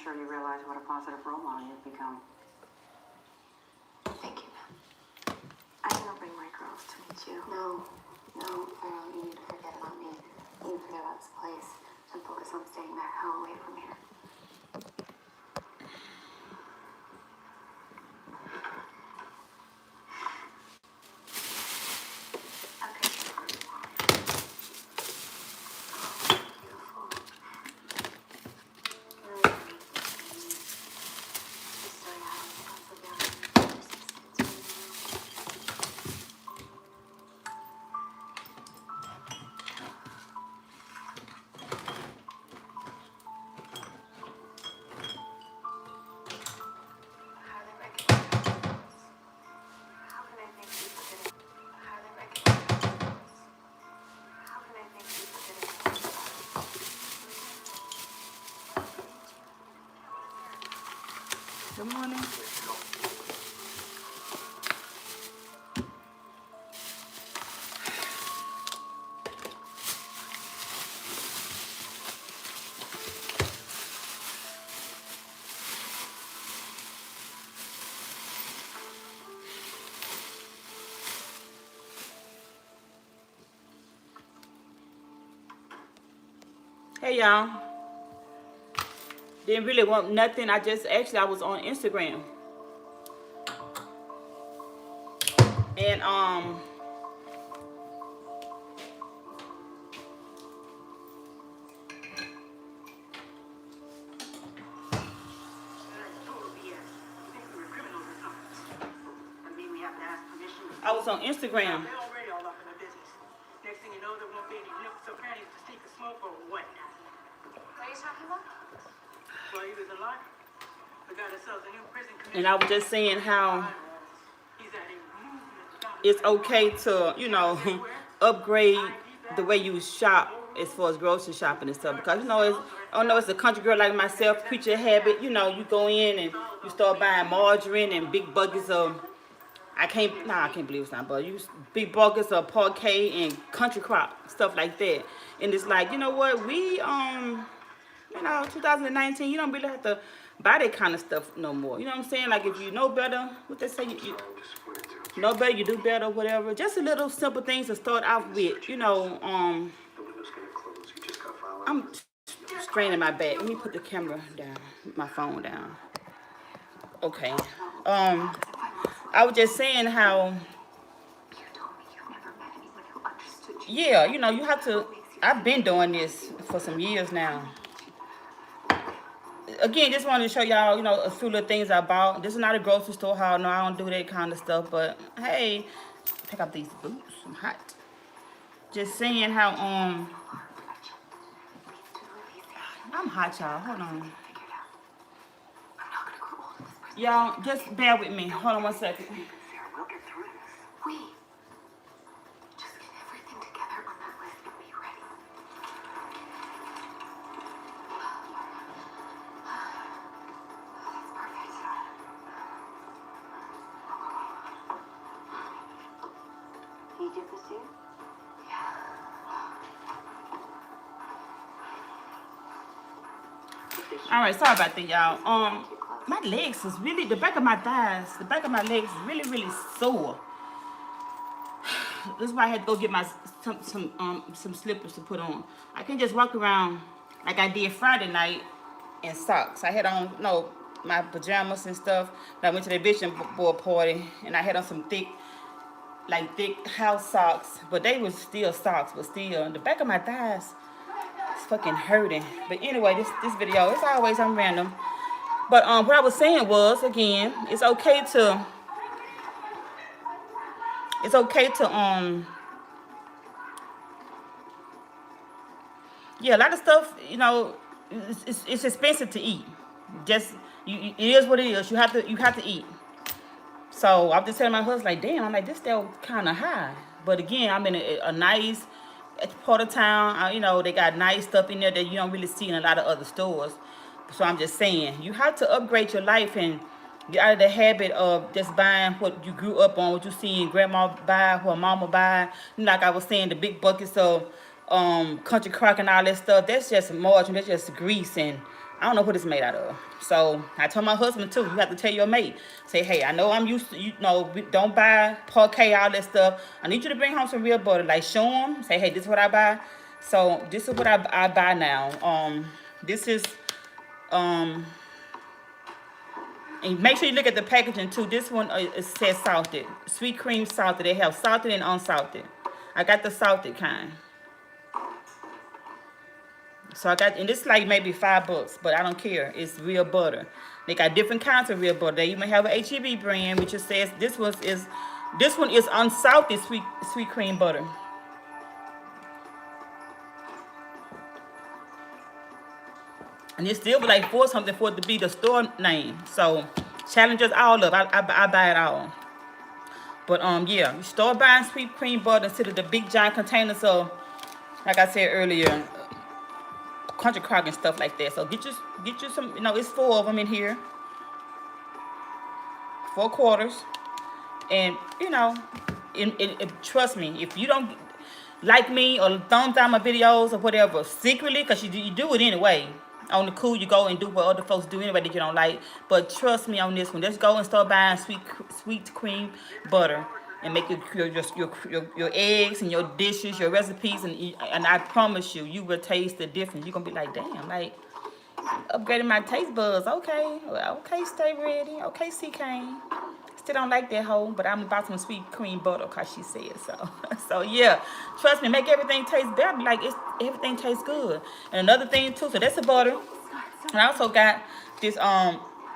sure you realize what a positive role model you've become. Thank you, ma'am. I'm gonna bring my girls to meet you. No, Farrell, you need to forget about me. You need to forget about this place and focus on staying the hell away from here. Good morning. Hey y'all. Didn't really want nothing. I was on Instagram. And I was on Instagram. They're already all up in the business. Next thing you know, there won't be any nooks or crannies to sneak a smoke or what. What are you talking about? Well, he was alive. The guy that sells a new prison commission. And I was just saying how He's at a movement. it's okay to, you know, upgrade the way you shop as far as grocery shopping and stuff. Because, you know, it's a country girl like myself, creature habit. You know, you go in and you start buying margarine and big buckets of, I can't believe it's not, but you big buckets of parquet and country crop, stuff like that. And it's like, you know what, we, 2019, you don't really have to buy that kind of stuff no more. You know what I'm saying? Like, if you know better, what they say, you know better, you do better, whatever. Just a little simple things to start off with, you know. I'm straining my back. Let me put the camera down, my phone down. Okay. I was just saying how, You told me you've never met anyone who understood you. yeah, you know, you have to, I've been doing this for some years now. Again, just wanted to show y'all, you know, a few little things I bought. This is not a grocery store haul. No, I don't do that kind of stuff. But, hey, pick up these boots. I'm hot. Just saying how, I'm hot, y'all. Hold on. Y'all, just bear with me. Hold on one second. We just get everything together on that list and be ready. That's perfect. He did this to you? All right, sorry about that, y'all. My legs is really, the back of my thighs, the back of my legs is really, really sore. This is why I had to go get my some slippers to put on. I can't just walk around like I did Friday night in socks. I had on, my pajamas and stuff. I went to the vision board party and I had on some thick house socks, but they was still socks, but still the back of my thighs is fucking hurting. But anyway, this video, it's always on random. But what I was saying was, again, it's okay to yeah, a lot of stuff, you know, it's expensive to eat. Just it is what it is. You have to eat. So I'm just telling my husband, like, damn, I'm like, this still kind of high. But again, I'm in a nice part of town. You know, they got nice stuff in there that you don't really see in a lot of other stores. So I'm just saying, you have to upgrade your life and get out of the habit of just buying what you grew up on, what you seen grandma buy, what mama buy. Like I was saying, the big buckets of country crock and all that stuff. That's just margarine. That's just grease and I don't know what it's made out of. So I told my husband too, you have to tell your mate. Say, hey, I know I'm used to, don't buy Parquet, all that stuff. I need you to bring home some real butter. Like, show them. Say, hey, this is what I buy. So this is what I buy now. This is, and make sure you look at the packaging too. This one it says salted. Sweet cream salted. They have salted and unsalted. I got the salted kind. So I got, and this is like maybe $5, but I don't care. It's real butter. They got different kinds of real butter. They even have an H-E-B brand, which it says this one is unsalted sweet cream butter. And it's still like $4 something for it to be the store name. So challenge us all up. I buy it all. But yeah, you start buying sweet cream butter instead of the big giant containers of, like I said earlier, Country Crock and stuff like that. So get you some, it's 4 of them in here. 4 quarters. And, trust me, if you don't like me or thumbs down my videos or whatever, secretly, because you do it anyway. On the cool, you go and do what other folks do anyway that you don't like. But trust me on this one. Let's go and start buying sweet cream butter. And make your eggs and your dishes, your recipes, and I promise you, you will taste the difference. You're gonna be like, damn, like upgrading my taste buds. Okay, stay ready. Okay, C-Kane. Still don't like that hoe, but I'm about some sweet cream butter because she said so. So yeah, trust me, make everything taste better. Like everything tastes good. And another thing too, so that's the butter. And I also got this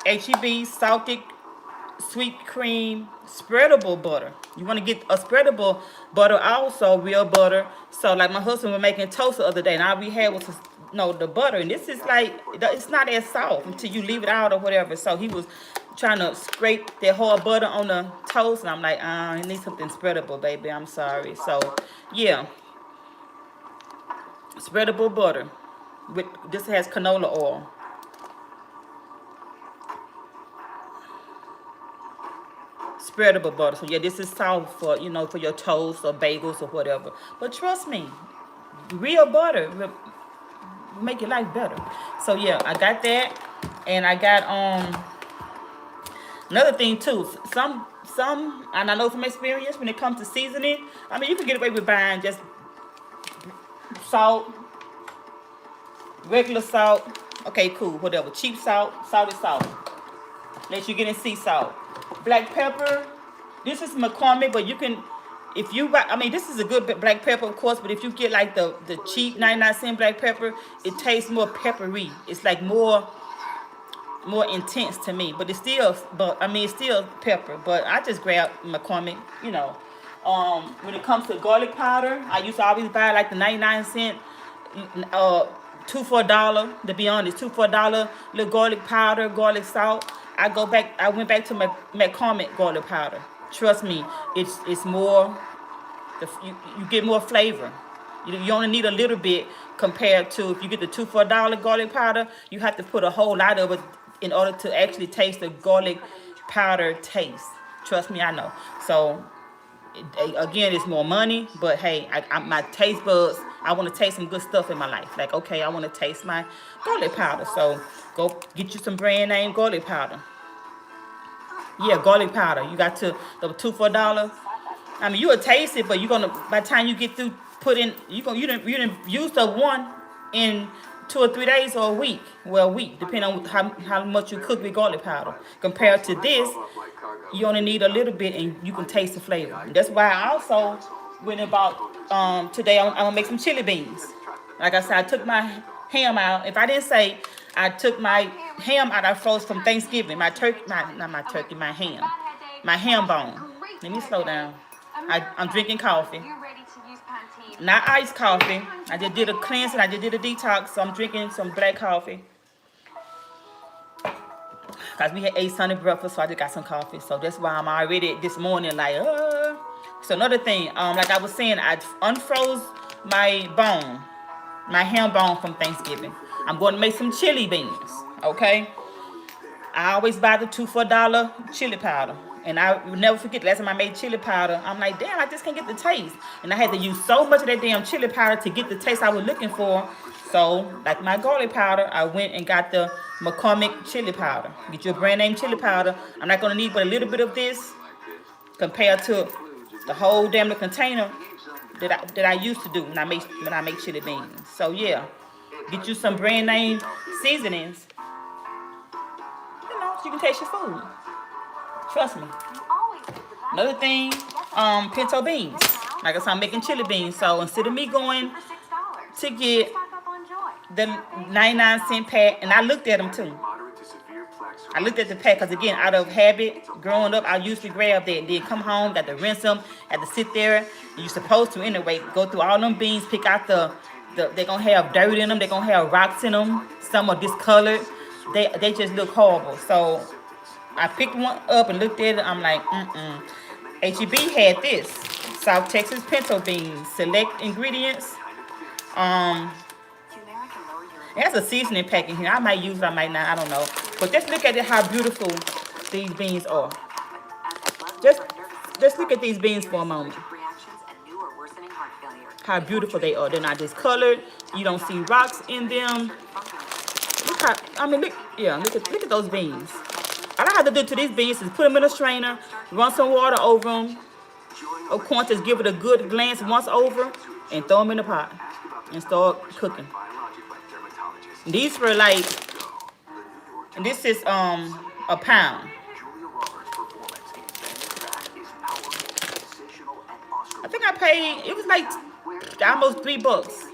H-E-B salted sweet cream spreadable butter. You want to get a spreadable butter, also real butter. So like my husband was making toast the other day, and all we had was the butter, and this is like, it's not as soft until you leave it out or whatever. So he was trying to scrape that hard butter on the toast, and I'm like, I need something spreadable, baby. I'm sorry. So yeah, spreadable butter. This has canola oil. Spreadable butter. So yeah, this is soft for for your toast or bagels or whatever. But trust me, real butter will make your life better. So yeah, I got that, and I got another thing too. Some, and I know from experience when it comes to seasoning. I mean, you can get away with buying just salt, regular salt. Okay, cool, whatever. Cheap salt, salted salt. Let you get in sea salt. Black pepper. This is McCormick, but you can, if you buy, I mean, this is a good black pepper, of course, but if you get like the cheap 99-cent black pepper, it tastes more peppery. It's like more intense to me, but it's still, it's still pepper. But I just grab McCormick, when it comes to garlic powder, I used to always buy like the 99-cent, 2 for $1. To be honest, 2 for $1 little garlic powder, garlic salt. I went back to McCormick garlic powder. Trust me, it's more, you get more flavor. You only need a little bit compared to if you get the 2 for $1 garlic powder, you have to put a whole lot of it in order to actually taste the garlic powder taste. Trust me, I know. So again, it's more money, but hey, my taste buds, I want to taste some good stuff in my life. Like, okay, I want to taste my garlic powder. So go get you some brand name garlic powder. Yeah, garlic powder. You got the 2 for $1. I mean, you will taste it, but you're gonna, by the time you get through, you didn't use the one in 2 or 3 days or a week. Well, a week, depending on how much you cook with garlic powder. Compared to this, you only need a little bit, and you can taste the flavor. That's why I also went about today. I'm gonna make some chili beans. Like I said, I took my ham out. If I didn't say, I took my ham out I froze from Thanksgiving. My ham bone. Let me slow down. I'm drinking coffee. Not iced coffee. I just did a cleanse and I just did a detox, so I'm drinking some black coffee. Because we had ate Sunday breakfast, so I just got some coffee. So that's why I'm already this morning like, So another thing, like I was saying, I unfroze my bone, my ham bone from Thanksgiving. I'm going to make some chili beans, okay? I always buy the 2 for $1 chili powder. And I will never forget the last time I made chili powder. I'm like, damn, I just can't get the taste. And I had to use so much of that damn chili powder to get the taste I was looking for. So, like my garlic powder, I went and got the McCormick chili powder. Get your brand name chili powder. I'm not gonna need but a little bit of this compared to the whole damn container that I used to do when I make chili beans. So yeah, get you some brand name seasonings. You know, so you can taste your food. Trust me. Another thing, pinto beans. Like I said, I'm making chili beans. So instead of me going to get the 99-cent pack, and I looked at them too. I looked at the pack because, again, out of habit, growing up, I usually grab that. Then come home, got to rinse them, had to sit there. You're supposed to, anyway, go through all them beans, pick out the they're going to have dirt in them. They're going to have rocks in them. Some are discolored. They just look horrible. So I picked one up and looked at it. I'm like, HEB had this. South Texas pinto beans. Select ingredients. It has a seasoning pack in here. I might use it, I might not, I don't know. But just look at it, how beautiful these beans are. Just look at these beans for a moment. How beautiful they are. They're not discolored. You don't see rocks in them. Look how, I mean, look at those beans. All I have to do to these beans is put them in a strainer, run some water over them. Of course, just give it a good glance once over and throw them in the pot and start cooking. These were like, and this is a pound. I think I paid, it was like almost $3.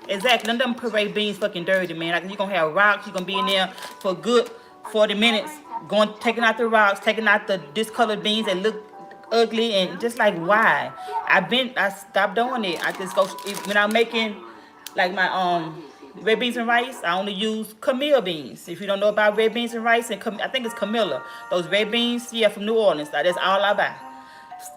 Exactly. None of them parade beans fucking dirty, man. Like, you're gonna have rocks, you're gonna be in there for a good 40 minutes, taking out the rocks, taking out the discolored beans that look ugly, and just like, why? I stopped doing it. I just go, when I'm making like my red beans and rice, I only use Camille beans. If you don't know about red beans and rice, and I think it's Camilla. Those red beans, yeah, from New Orleans. That's all I buy.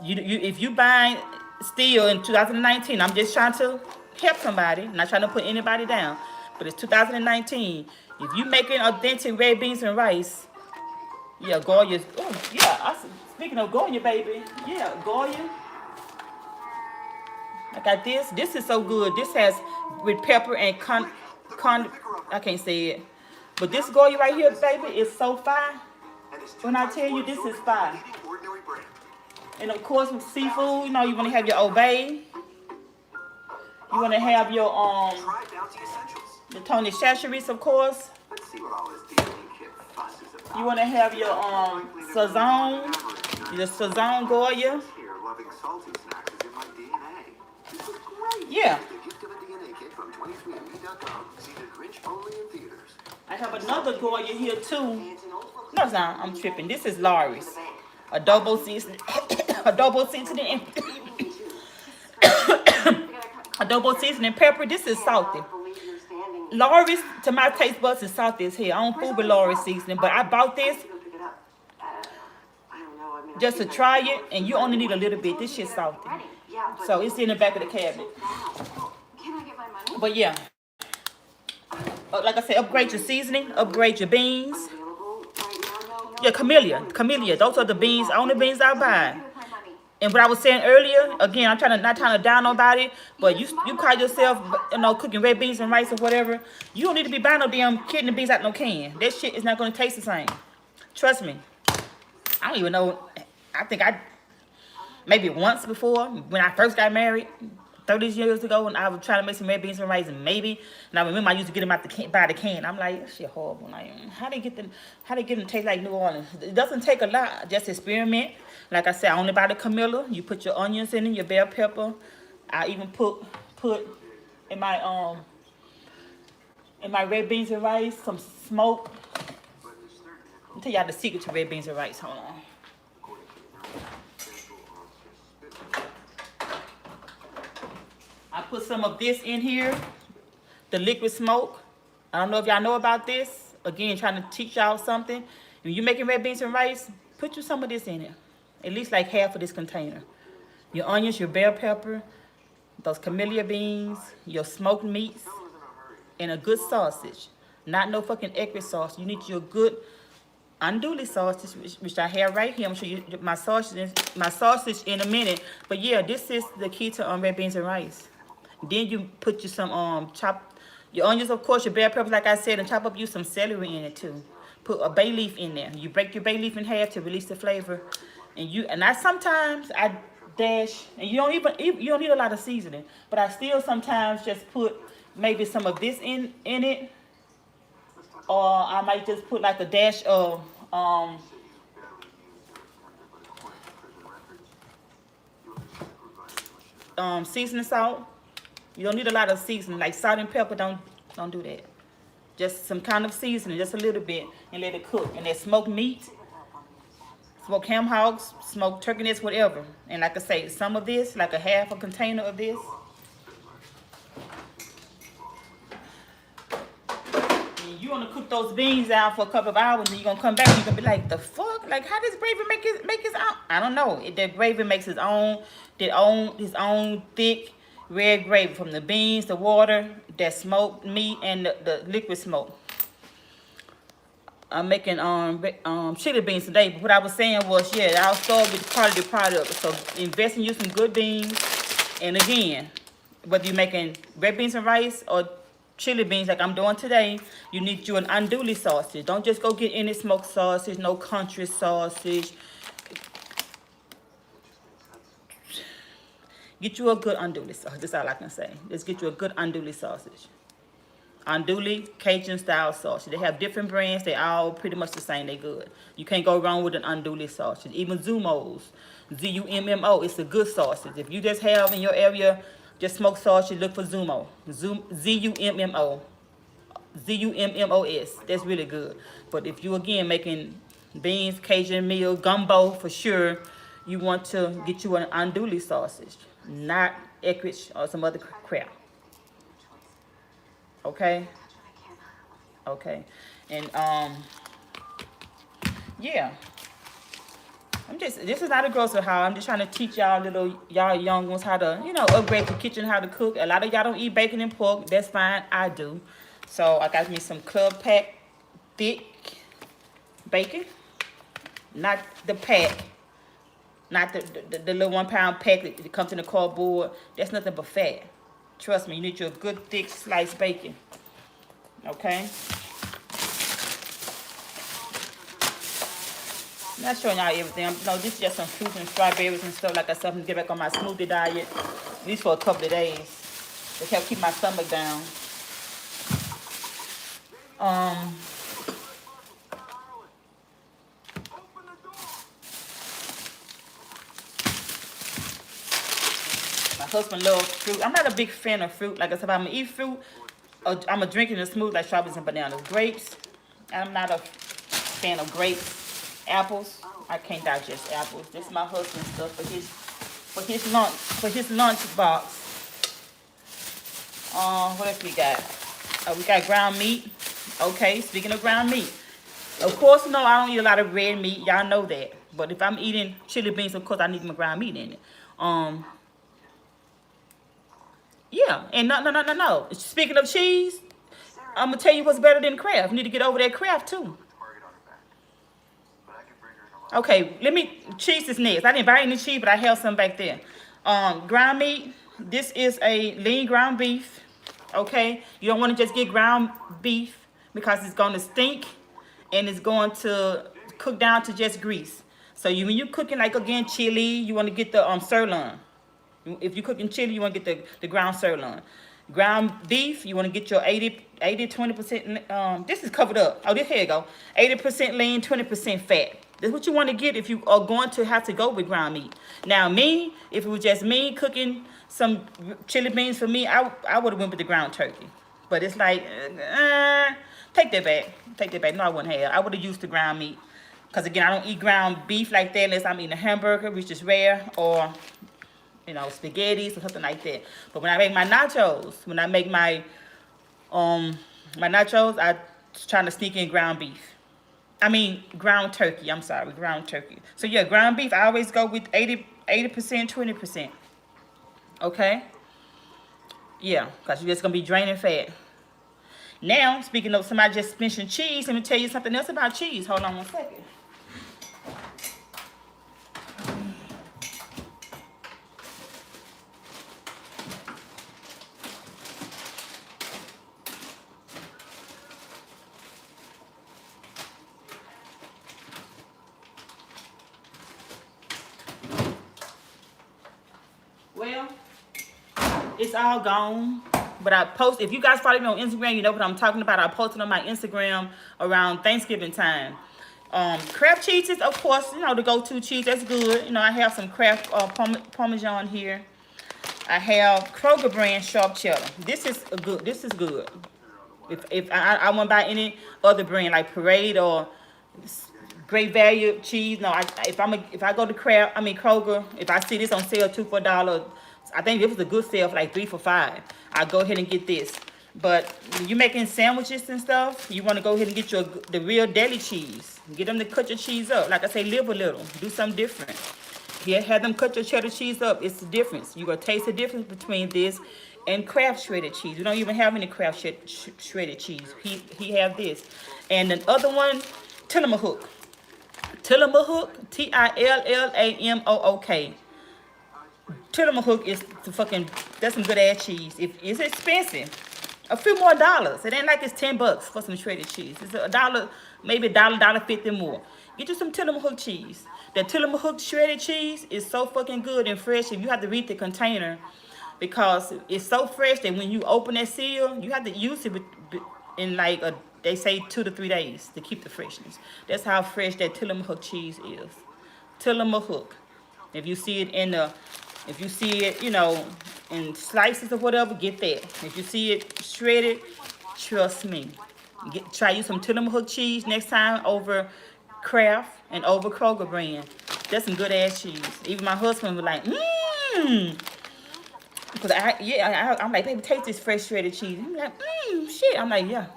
If you buy still in 2019, I'm just trying to help somebody, not trying to put anybody down. But it's 2019. If you making authentic red beans and rice, yeah, Goya. Oh, yeah. Speaking of Goya, baby, yeah, Goya. I got this. This is so good. This has with pepper and I can't say it. But this Goya right here, baby, is so fire. When I tell you, this is fire. And of course, with seafood, you know, you want to have your Obey. You want to have your the Tony Chachere's, of course. You want to have your Sazon Goya. Yeah. I have another Goya here too. No, it's not. I'm tripping. This is Lawry's. Adobo seasoning. Adobo seasoning. Adobo seasoning pepper. This is salty. Lawry's, to my taste buds, is salty as hell. I don't fool with Lawry's seasoning, but I bought this just to try it, and you only need a little bit. This shit's salty. So it's in the back of the cabinet. But yeah, like I said, upgrade your seasoning, upgrade your beans. Yeah, Camellia. Those are the beans, only beans I buy. And what I was saying earlier, again, I'm not trying to down nobody, but you call yourself, you know, cooking red beans and rice or whatever. You don't need to be buying no damn kidney beans out no can. That shit is not going to taste the same. Trust me. I don't even know. I think maybe once before, when I first got married, 30 years ago, when I was trying to make some red beans and rice, and I remember I used to get them out by the can. I'm like, that shit horrible. Like, how they get them to taste like New Orleans? It doesn't take a lot. Just experiment. Like I said, I only buy the Camilla. You put your onions in it, your bell pepper. I even put in my red beans and rice some smoke. I'll tell y'all the secret to red beans and rice. Hold on. I put some of this in here, the liquid smoke. I don't know if y'all know about this. Again, trying to teach y'all something. When you're making red beans and rice, put you some of this in it. At least like half of this container. Your onions, your bell pepper, those camellia beans, your smoked meats, and a good sausage. Not no fucking egg sauce. You need your good andouille sausage, which I have right here. I'm gonna show you my sausage in a minute. But yeah, this is the key to red beans and rice. Then you put you some chop your onions, of course, your bell peppers, like I said, and chop up you some celery in it too. Put a bay leaf in there. You break your bay leaf in half to release the flavor. And I sometimes I dash, and you don't need a lot of seasoning, but I still sometimes just put maybe some of this in it, or I might just put like a dash of seasoning salt. You don't need a lot of seasoning, like salt and pepper. Don't do that. Just some kind of seasoning, just a little bit, and let it cook. And that smoked meat, smoked ham hocks, smoked turkey necks, whatever. And like I say, some of this, like a half a container of this. And you want to cook those beans down for a couple of hours, and you're gonna come back and you're gonna be like, the fuck? Like, how does gravy make his own? I don't know. The gravy makes his own thick red gravy from the beans, the water, that smoked meat, and the liquid smoke. I'm making chili beans today, but what I was saying was, yeah, I'll start with the quality product. So invest in you some good beans. And again, whether you're making red beans and rice or chili beans like I'm doing today, you need you an andouille sausage. Don't just go get any smoked sausage, no country sausage. Get you a good andouille sausage. That's all I can say. Just get you a good andouille sausage. Andouille Cajun style sausage. They have different brands. They all pretty much the same. They good. You can't go wrong with an andouille sausage. Even Zummo's, Z-U-M-M-O. It's a good sausage. If you just have in your area just smoked sausage, look for Zummo. Z-U-M-M-O. Z-U-M-M-O-S. That's really good. But if you again making beans, Cajun meal, gumbo for sure, you want to get you an andouille sausage, not Eckrich or some other crap. Okay? Okay. And yeah. This is not a grocery haul. I'm just trying to teach y'all young ones how to, upgrade the kitchen, how to cook. A lot of y'all don't eat bacon and pork. That's fine. I do. So I got me some Club Pack thick bacon. Not the pack. Not the little 1 pound pack that comes in the cardboard. That's nothing but fat. Trust me, you need your good thick sliced bacon. Okay? I'm not showing y'all everything. No, this is just some fruits and strawberries and stuff like that. Something to get back on my smoothie diet. At least for a couple of days. To help keep my stomach down. My husband loves fruit. I'm not a big fan of fruit. Like I said, if I'm going to eat fruit, or I'm going to drink it in a smoothie like strawberries and bananas. Grapes, I'm not a fan of grapes. Apples, I can't digest apples. This is my husband's stuff for his lunch box. What else we got? We got ground meat. Okay, speaking of ground meat. Of course, no, I don't eat a lot of red meat. Y'all know that. But if I'm eating chili beans, of course, I need my ground meat in it. Yeah, and no. Speaking of cheese, I'm going to tell you what's better than Kraft. You need to get over that Kraft, too. Okay, cheese is next. I didn't buy any cheese, but I have some back there. Ground meat. This is a lean ground beef. Okay, you don't want to just get ground beef because it's going to stink and it's going to cook down to just grease. So when you're cooking, like again, chili, you want to get the sirloin. If you're cooking chili, you want to get the ground sirloin. Ground beef, you want to get your 20%. This is covered up. Oh, here you go. 80% lean, 20% fat. That's what you want to get if you are going to have to go with ground meat. Now, if it was just me cooking some chili beans for me, I would have went with the ground turkey. But it's like, take that back. Take that back. No, I wouldn't have. I would have used the ground meat. Because, again, I don't eat ground beef like that unless I'm eating a hamburger, which is rare, or, spaghetti or something like that. But when I make my nachos, my nachos, I trying to sneak in ground beef. Ground turkey. I'm sorry, ground turkey. So, yeah, ground beef, I always go with 80%, 20%. Okay? Yeah, because you're just going to be draining fat. Now, speaking of somebody just mentioned cheese, let me tell you something else about cheese. Hold on one second. Well, it's all gone. But I post, if you guys follow me on Instagram, you know what I'm talking about. I posted on my Instagram around Thanksgiving time. Kraft cheeses, of course, you know, the go-to cheese, that's good. You know, I have some Kraft Parmesan here. I have Kroger brand sharp cheddar. This is good. This is good. If I wouldn't buy any other brand like Parade or Great Value cheese. No, if I go to Kroger, if I see this on sale 2 for $1, I think this was a good sale for like 3 for $5. I go ahead and get this. But when you're making sandwiches and stuff, you want to go ahead and get the real deli cheese. Get them to cut your cheese up. Like I say, live a little. Do something different. Yeah, have them cut your cheddar cheese up. It's the difference. You're going to taste the difference between this and Kraft shredded cheese. We don't even have any Kraft shredded cheese. He have this. And the other one, Tillamook. Tillamook, Tillamook. Tillamook is that's some good ass cheese. It's expensive. A few more dollars. It ain't like it's $10 for some shredded cheese. It's $1, maybe $1.50 more. Get you some Tillamook cheese. The Tillamook shredded cheese is so fucking good and fresh. And you have to read the container because it's so fresh that when you open that seal, you have to use it in like they say 2 to 3 days to keep the freshness. That's how fresh that Tillamook cheese is. Tillamook. If you see it you know, in slices or whatever, get that. If you see it shredded, trust me. Try you some Tillamook cheese next time over Kraft and over Kroger brand. That's some good ass cheese. Even my husband was like, because I'm like, baby, taste this fresh shredded cheese. I'm like, shit. I'm like, yeah.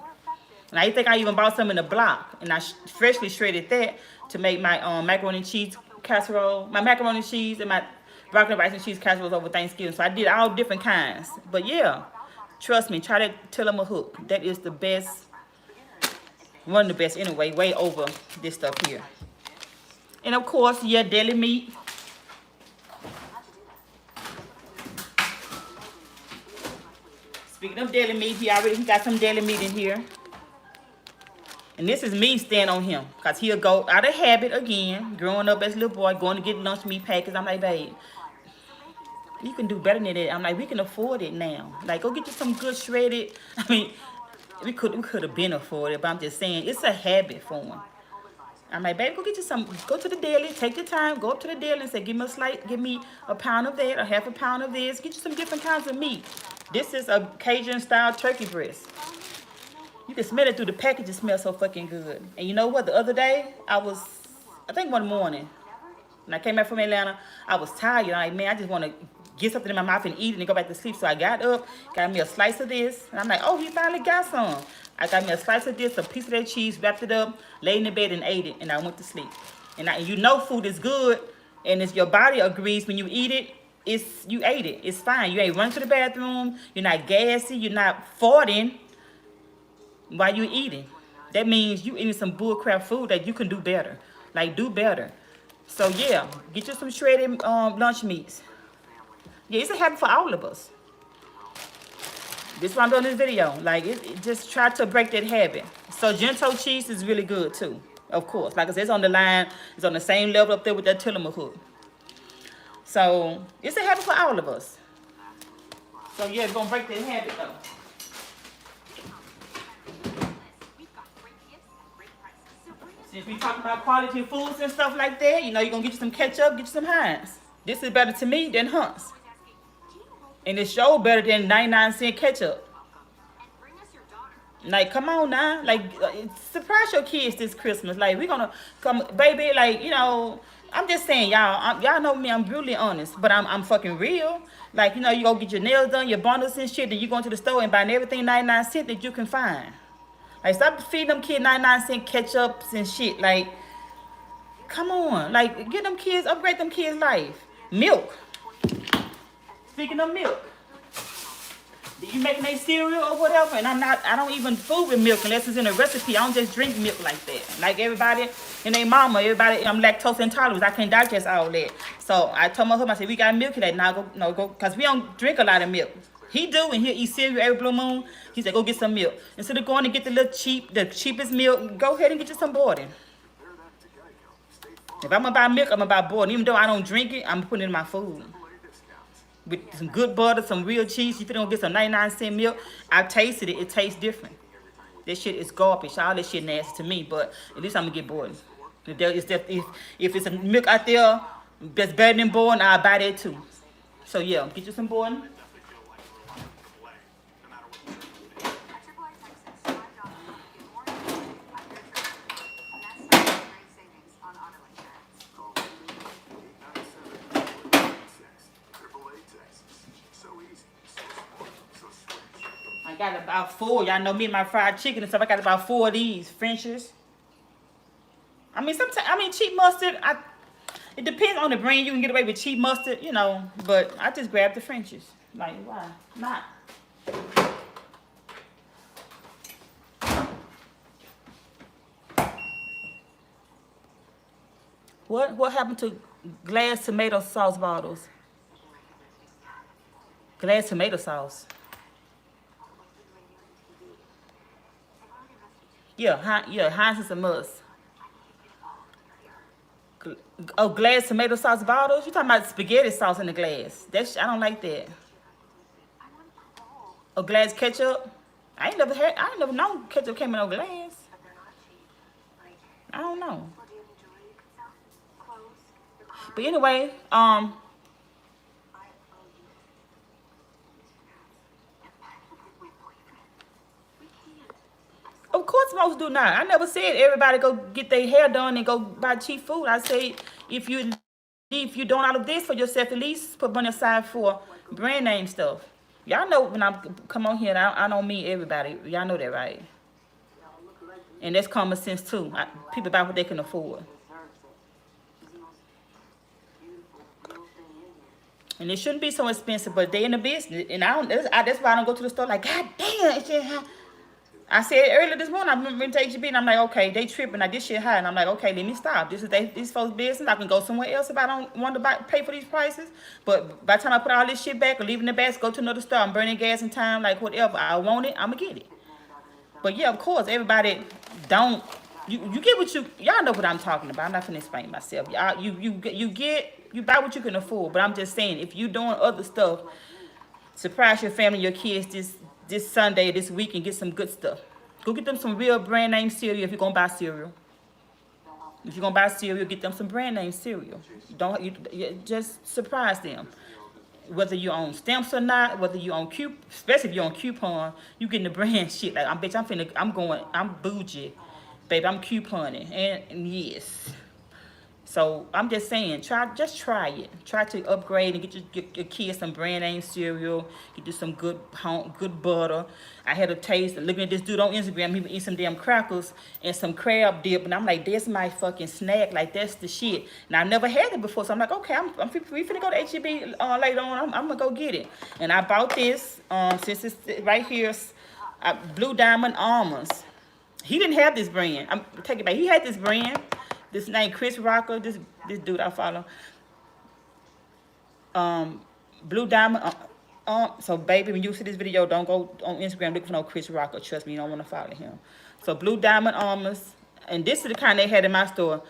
And I think I even bought some in the block, and I freshly shredded that to make my macaroni and cheese casserole, my macaroni and cheese, and my broccoli, rice, and cheese casseroles over Thanksgiving. So I did all different kinds. But yeah, trust me, try that Tillamook. That is the best, one of the best anyway, way over this stuff here. And of course, yeah, deli meat. Speaking of deli meat, he got some deli meat in here. And this is me staying on him. Because he'll go out of habit again. Growing up as a little boy, going to get lunch meat packets. I'm like, babe, you can do better than that. I'm like, we can afford it now. Like, go get you some good shredded. I mean, we could have been afforded. But I'm just saying, it's a habit for him. I'm like, babe, go get you some. Go to the deli. Take your time. Go up to the deli and say, give me a pound of that or half a pound of this. Get you some different kinds of meat. This is a Cajun-style turkey breast. You can smell it through the package. It smells so fucking good. And you know what? The other day, I think one morning, when I came back from Atlanta, I was tired. I'm like, man, I just want to get something in my mouth and eat it and go back to sleep. So I got up, got me a slice of this. And I'm like, oh, he finally got some. I got me a slice of this, a piece of that cheese, wrapped it up, laid in the bed and ate it. And I went to sleep. And you know food is good. And it's your body agrees when you eat it. You ate it. It's fine. You ain't running to the bathroom. You're not gassy. You're not farting while you eating. That means you eating some bullcrap food that you can do better. Like, do better. So yeah, get you some shredded lunch meats. Yeah, it's a habit for all of us. This is why I'm doing this video. Like, just try to break that habit. So Gento cheese is really good too, of course. Like I said, it's on the line. It's on the same level up there with that Tillamook. So it's a habit for all of us. So yeah, it's gonna break that habit though. Since we talking about quality foods and stuff like that, you know, you're going to get you some ketchup, get you some Heinz. This is better to me than Hunt's. And it's sure better than 99-cent ketchup. Like, come on now. Like, surprise your kids this Christmas. Like, we're going to come, baby, like, you know, I'm just saying, y'all, y'all know me, I'm brutally honest, but I'm fucking real. Like, you know, you go get your nails done, your bundles and shit, then you go to the store and buy everything 99 cents that you can find. Like, stop feeding them kids 99-cent ketchups and shit. Like, come on. Like, get them kids, upgrade them kids' life. Milk. Speaking of milk. You making a cereal or whatever, and I don't even food with milk unless it's in a recipe. I don't just drink milk like that. Like everybody and their mama, everybody, I'm lactose intolerant. I can't digest all that. So I told my husband, I said, we got milk today. Now go, because we don't drink a lot of milk. He do, and he'll eat cereal every blue moon. He said, go get some milk. Instead of going to get the cheapest milk, go ahead and get you some Borden. If I'm gonna buy milk, I'm gonna buy Borden. Even though I don't drink it, I'm putting it in my food. With some good butter, some real cheese. If you don't get some 99-cent milk, I tasted it. It tastes different. That shit is garbage. All that shit nasty to me. But at least I'm gonna get Borden. If it's a milk out there that's better than Borden, I'll buy that too. So yeah, get you some Borden. I got about 4. Y'all know me and my fried chicken and stuff. I got about 4 of these French's. I mean, sometimes cheap mustard. It depends on the brand. You can get away with cheap mustard, you know. But I just grab the French's. Like, why not? What happened to glass tomato sauce bottles? Glass tomato sauce. Yeah, Heinz is a must. Oh, glass tomato sauce bottles? You talking about spaghetti sauce in the glass? I don't like that. Oh, glass ketchup? I ain't never known ketchup came in no glass. I don't know. But anyway, of course most do not. I never said everybody go get their hair done and go buy cheap food. I say if you're doing all of this for yourself, at least put money aside for brand name stuff. Y'all know when I come on here, I don't mean everybody. Y'all know that, right? And that's common sense too. People buy what they can afford. And it shouldn't be so expensive, but they in the business. And that's why I don't go to the store like, God damn, it's shit high. I said earlier this morning, I went to HEB and I'm like, okay, they tripping. Like, this shit high. And I'm like, okay, let me stop. This is these folks' business. I can go somewhere else if I don't want to pay for these prices. But by the time I put all this shit back or leave in the basket, go to another store, I'm burning gas and time, like whatever. I want it, I'm going to get it. But yeah, of course, everybody don't. You get what y'all know what I'm talking about. I'm not finna explain myself. Y'all, you buy what you can afford. But I'm just saying, if you doing other stuff, surprise your family, your kids this Sunday, this week, and get some good stuff. Go get them some real brand name cereal if you're gonna buy cereal. If you're gonna buy cereal, get them some brand name cereal. You just surprise them. Whether you own stamps or not, whether you own especially if you're on coupon, you getting the brand shit. Like I'm bougie. Baby, I'm couponing. And yes. So I'm just saying, just try it. Try to upgrade and get your kids some brand name cereal. Get you some good butter. I had a taste of looking at this dude on Instagram. He would eat some damn crackers and some crab dip, and I'm like, this my fucking snack. Like, that's the shit. And I never had it before, so I'm like, okay, we finna go to HEB later on. I'm gonna go get it. And I bought this since it's right here, Blue Diamond Almonds. He didn't have this brand. I'm taking it back. He had this brand. This name Chris Rocker, this dude I follow. Blue Diamond. So baby, when you see this video, don't go on Instagram looking for no Chris Rocker. Trust me, you don't want to follow him. So Blue Diamond almonds, and this is the kind they had in my store.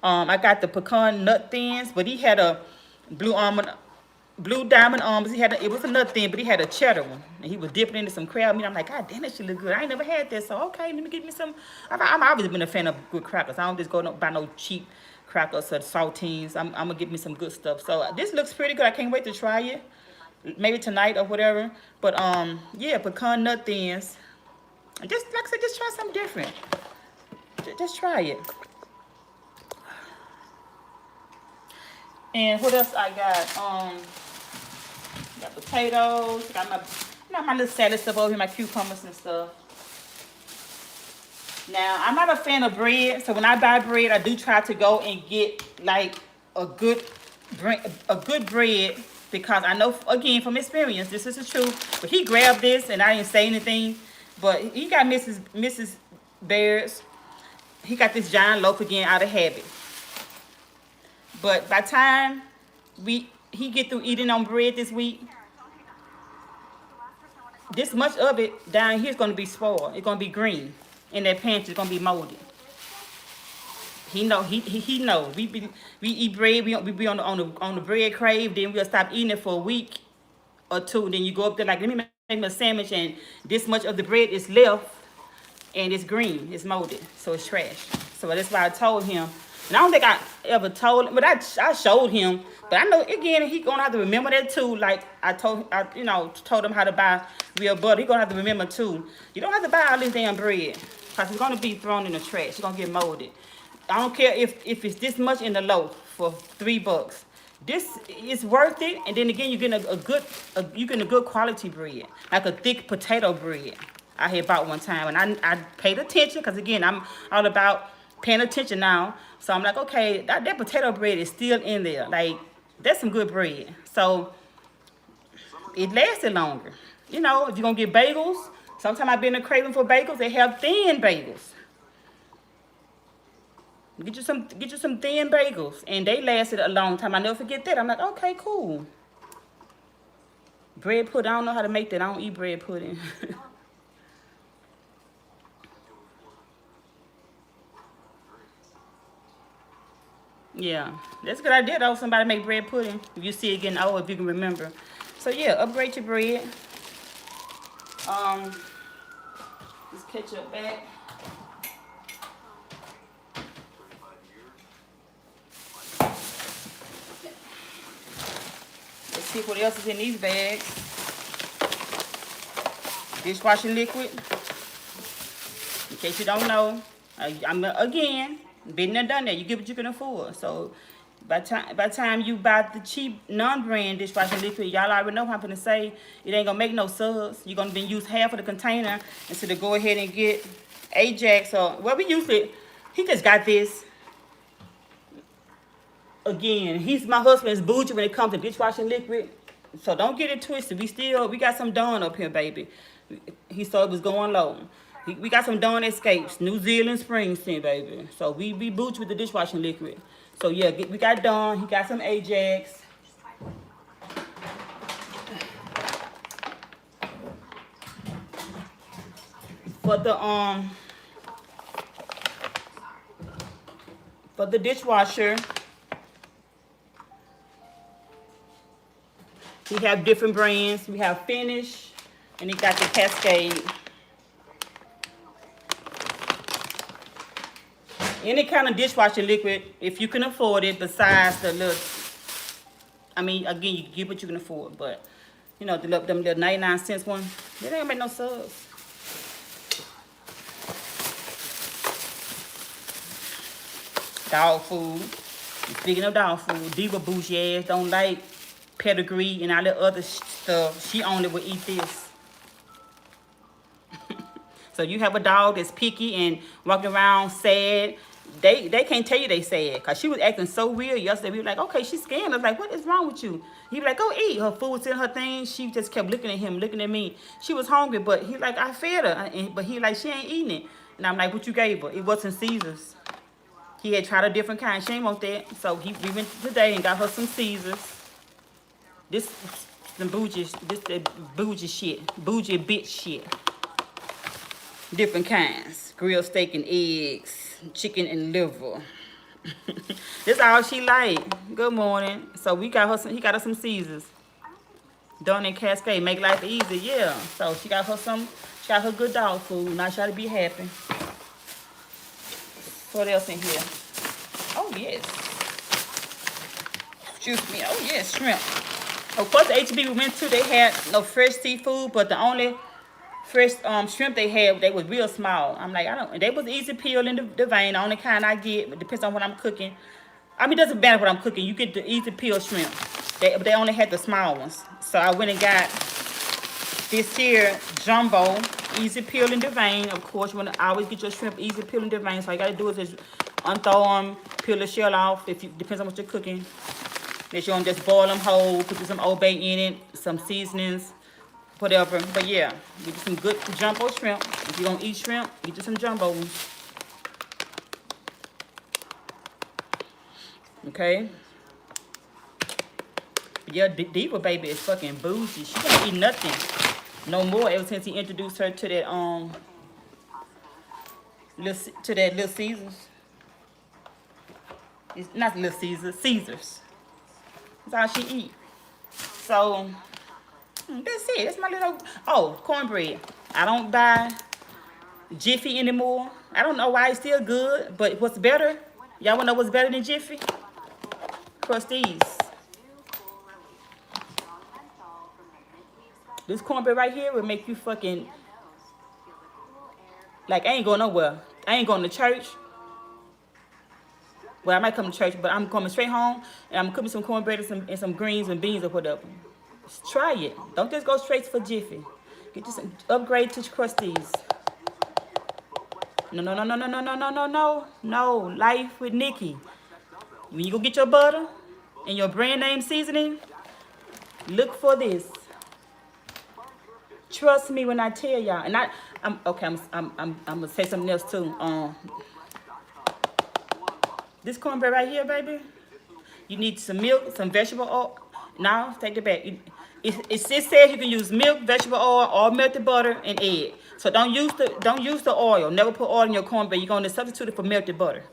I got the pecan nut thins, but he had a Blue Diamond almonds. It was a nut thin, but he had a cheddar one, and he was dipping into some crab meat. I'm like, God damn, that shit look good. I ain't never had this, so okay, let me get me some. I've always been a fan of good crackers. I don't just go buy no cheap crackers or saltines. I'm gonna get me some good stuff. So this looks pretty good. I can't wait to try it. Maybe tonight or whatever. But yeah, pecan nut thins. Just like I said, just try something different. Just try it. And what else I got? Got potatoes. Got my little salad stuff over here, my cucumbers and stuff. Now, I'm not a fan of bread, so when I buy bread, I do try to go and get like a good bread because I know, again, from experience, this is the truth. But he grabbed this, and I didn't say anything. But he got Mrs. Bears. He got this giant loaf again out of habit. But by the time he get through eating on bread this week, this much of it down here is going to be spoiled. It's going to be green. In that pantry, it's going to be molded. He know. He know. We eat bread. We be on the bread crave. Then we'll stop eating it for a week or two. Then you go up there like, let me make me a sandwich, and this much of the bread is left, and it's green. It's molded, so it's trash. So that's why I told him. And I don't think I ever told him, but I showed him. But I know, again, he gonna have to remember that too. Like I told him how to buy real butter. He gonna have to remember too. You don't have to buy all this damn bread, because it's gonna be thrown in the trash. It's gonna get molded. I don't care if it's this much in the loaf for $3. This is worth it. And then again, you're getting a good quality bread, like a thick potato bread. I had bought one time, and I paid attention, because again, I'm all about paying attention now. So I'm like, okay, that potato bread is still in there. Like, that's some good bread. So it lasted longer. You know, if you're gonna get bagels, sometimes I've been a craving for bagels. They have thin bagels. Get you some thin bagels, and they lasted a long time. I never forget that. I'm like, okay, cool. Bread pudding. I don't know how to make that. I don't eat bread pudding. Yeah, that's a good idea though. Somebody make bread pudding. If you see it getting old, if you can remember. So yeah, upgrade your bread. This ketchup back. Let's see what else is in these bags. Dishwashing liquid. In case you don't know, I'm again. Been there, done that. You get what you can afford. So by time you buy the cheap non-brand dishwashing liquid, y'all already know what I'm gonna say. It ain't gonna make no subs. You're gonna use half of the container instead of go ahead and get Ajax or we usually. He just got this. Again, he's my husband's bougie when it comes to dishwashing liquid. So don't get it twisted. We got some Dawn up here, baby. He thought it was going low. We got some Dawn Escapes, New Zealand Springsteen, baby. So we be boots with the dishwashing liquid. So yeah, we got Dawn. He got some Ajax. For the dishwasher, we have different brands. We have Finish, and he got the Cascade. Any kind of dishwashing liquid, if you can afford it, besides the little, I mean, again, you can get what you can afford, but, you know, them little 99-cent one, they ain't gonna make no subs. Dog food. Speaking of dog food, Diva bougie ass don't like pedigree and all that other stuff. She only would eat this. So you have a dog that's picky and walking around sad. They can't tell you they sad, because she was acting so weird yesterday. We were like, okay, she's scared. I was like, what is wrong with you? He was like, go eat. Her food was in her thing. She just kept looking at him, looking at me. She was hungry, but he like, I fed her. But he like, she ain't eating it. And I'm like, what you gave her? It wasn't Caesars. He had tried a different kind. She ain't want that. So we went today and got her some Caesars. This some bougie, the bougie shit. Bougie bitch shit. Different kinds. Grilled steak and eggs. Chicken and liver. This all she like. Good morning. So he got her some Caesars. Dawn and Cascade make life easy, yeah. So she got her good dog food. Now she ought to be happy. What else in here? Oh yes. Excuse me. Oh yes, shrimp. Of course, the HB we went to, they had no fresh seafood, but the only fresh shrimp they had, they was real small. I'm like, they was easy peel in the vein, the only kind I get. It depends on what I'm cooking. I mean, it doesn't matter what I'm cooking. You get the easy peel shrimp. They only had the small ones. So I went and got this here jumbo, easy peel in the vein. Of course, you want to always get your shrimp easy peel in the vein. So all you got to do is just unthaw them, peel the shell off. Depends on what you're cooking. Make sure you don't just boil them whole. Put some Old Bay in it, some seasonings, whatever. But yeah, get you some good jumbo shrimp. If you're gonna eat shrimp, get you some jumbo ones. Okay. Yeah, Diva baby is fucking bougie. She can't eat nothing no more ever since he introduced her to that Little Caesars. It's not Little Caesars, Caesars. That's all she eat. So that's it. That's my little cornbread. I don't buy Jiffy anymore. I don't know why it's still good, but what's better? Y'all wanna know what's better than Jiffy? Crusties. This cornbread right here will make you fucking like I ain't going nowhere. I ain't going to church. Well, I might come to church, but I'm coming straight home and I'm cooking some cornbread and some greens and beans or whatever. Just try it. Don't just go straight for Jiffy. Get you some upgrade to Crusties. No. Life with Nikki. When you go get your butter and your brand name seasoning, look for this. Trust me when I tell y'all. And I'm gonna say something else too. This cornbread right here, baby. You need some milk, some vegetable oil. No, take it back. It says you can use milk, vegetable oil, or melted butter and egg. So don't use the oil. Never put oil in your cornbread. You're gonna substitute it for melted butter.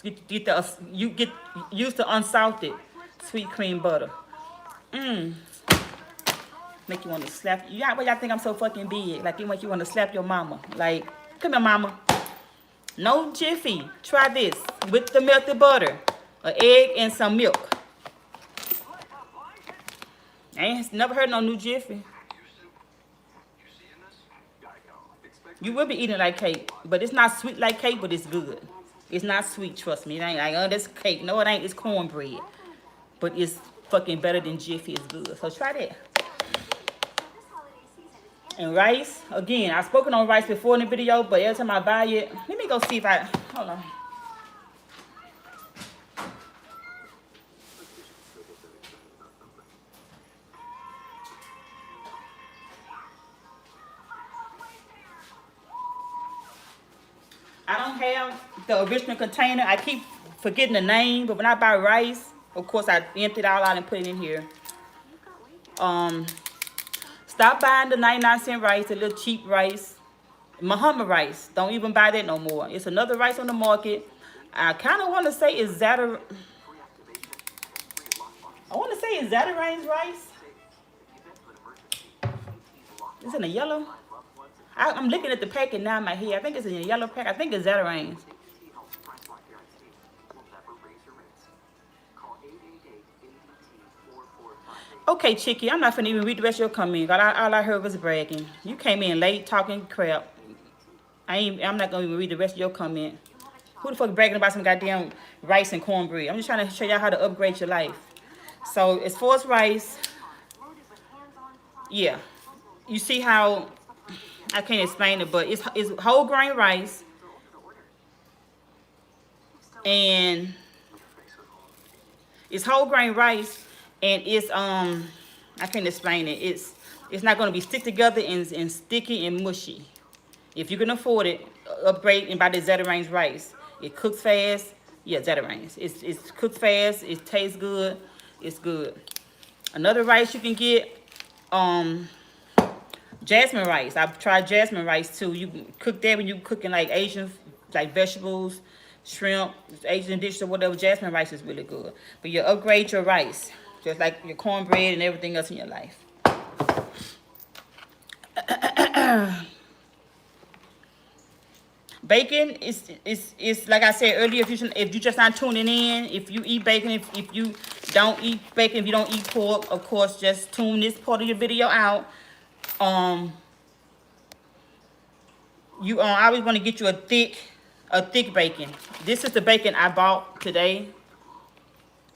Use the unsalted sweet cream butter. Make you want to slap. Why y'all think I'm so fucking big? Like it make you want to slap your mama. Like, come here, mama. No Jiffy. Try this with the melted butter, an egg, and some milk. I ain't never heard no new Jiffy. You will be eating like cake, but it's not sweet like cake, but it's good. It's not sweet, trust me. It ain't like, oh, that's cake. No, it ain't. It's cornbread. But it's fucking better than Jiffy. It's good. So try that. And rice, again, I've spoken on rice before in the video, but every time I buy it, let me go see if hold on. I don't have the original container. I keep forgetting the name, but when I buy rice, of course, I empty it all out and put it in here. Stop buying the 99-cent rice, the little cheap rice. Muhammad rice. Don't even buy that no more. It's another rice on the market. I kind of want to say it's Zatarain's rice. It's in a yellow. I'm looking at the packet now in my head. I think it's in a yellow pack. I think it's Zatarain's. Okay, Chicky, I'm not finna even read the rest of your comment. All I heard was bragging. You came in late talking crap. I'm not gonna even read the rest of your comment. Who the fuck bragging about some goddamn rice and cornbread? I'm just trying to show y'all how to upgrade your life. So as far as rice, yeah, you see how I can't explain it, but it's whole grain rice, and it's whole grain rice. And it's I can't explain it. It's not gonna be stick together and sticky and mushy. If you can afford it, upgrade and buy the Zatarain's rice. It cooks fast. Yeah, Zatarain's. It's cooked fast. It tastes good. It's good. Another rice you can get, jasmine rice. I've tried jasmine rice too. You can cook that when you cooking like Asian, like vegetables, shrimp, Asian dishes or whatever. Jasmine rice is really good. But you upgrade your rice. Just like your cornbread and everything else in your life. Bacon is like I said earlier. If you just not tuning in, if you eat bacon, if you don't eat bacon, if you don't eat pork, of course, just tune this part of your video out. You I always want to get you a thick bacon. This is the bacon I bought today.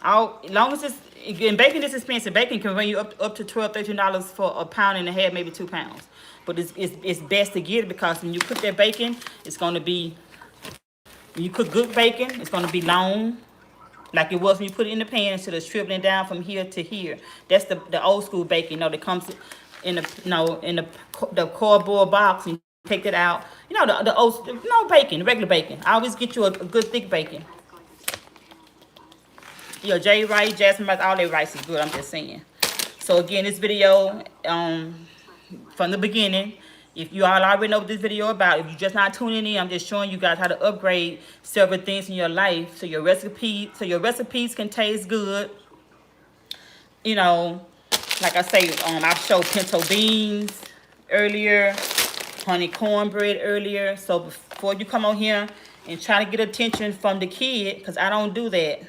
As long as bacon is expensive. Bacon can run you up to $12, $13 for a pound and a half, maybe 2 pounds. But it's best to get it because when you cook that bacon, it's going to be, when you cook good bacon, it's going to be long. like it was when you put it in the pan instead of dribbling down from here to here. That's the old school baking, that comes in the cardboard box, and take it out. The old, bacon, regular bacon. I always get you a good thick bacon. J rice, jasmine rice, all that rice is good. I'm just saying. So again, this video, from the beginning, if you all already know what this video about, if you're just not tuning in, I'm just showing you guys how to upgrade several things in your life so your recipes can taste good. Like I say, I showed pinto beans earlier, honey cornbread earlier. So before you come on here and try to get attention from the kid, because I don't do that,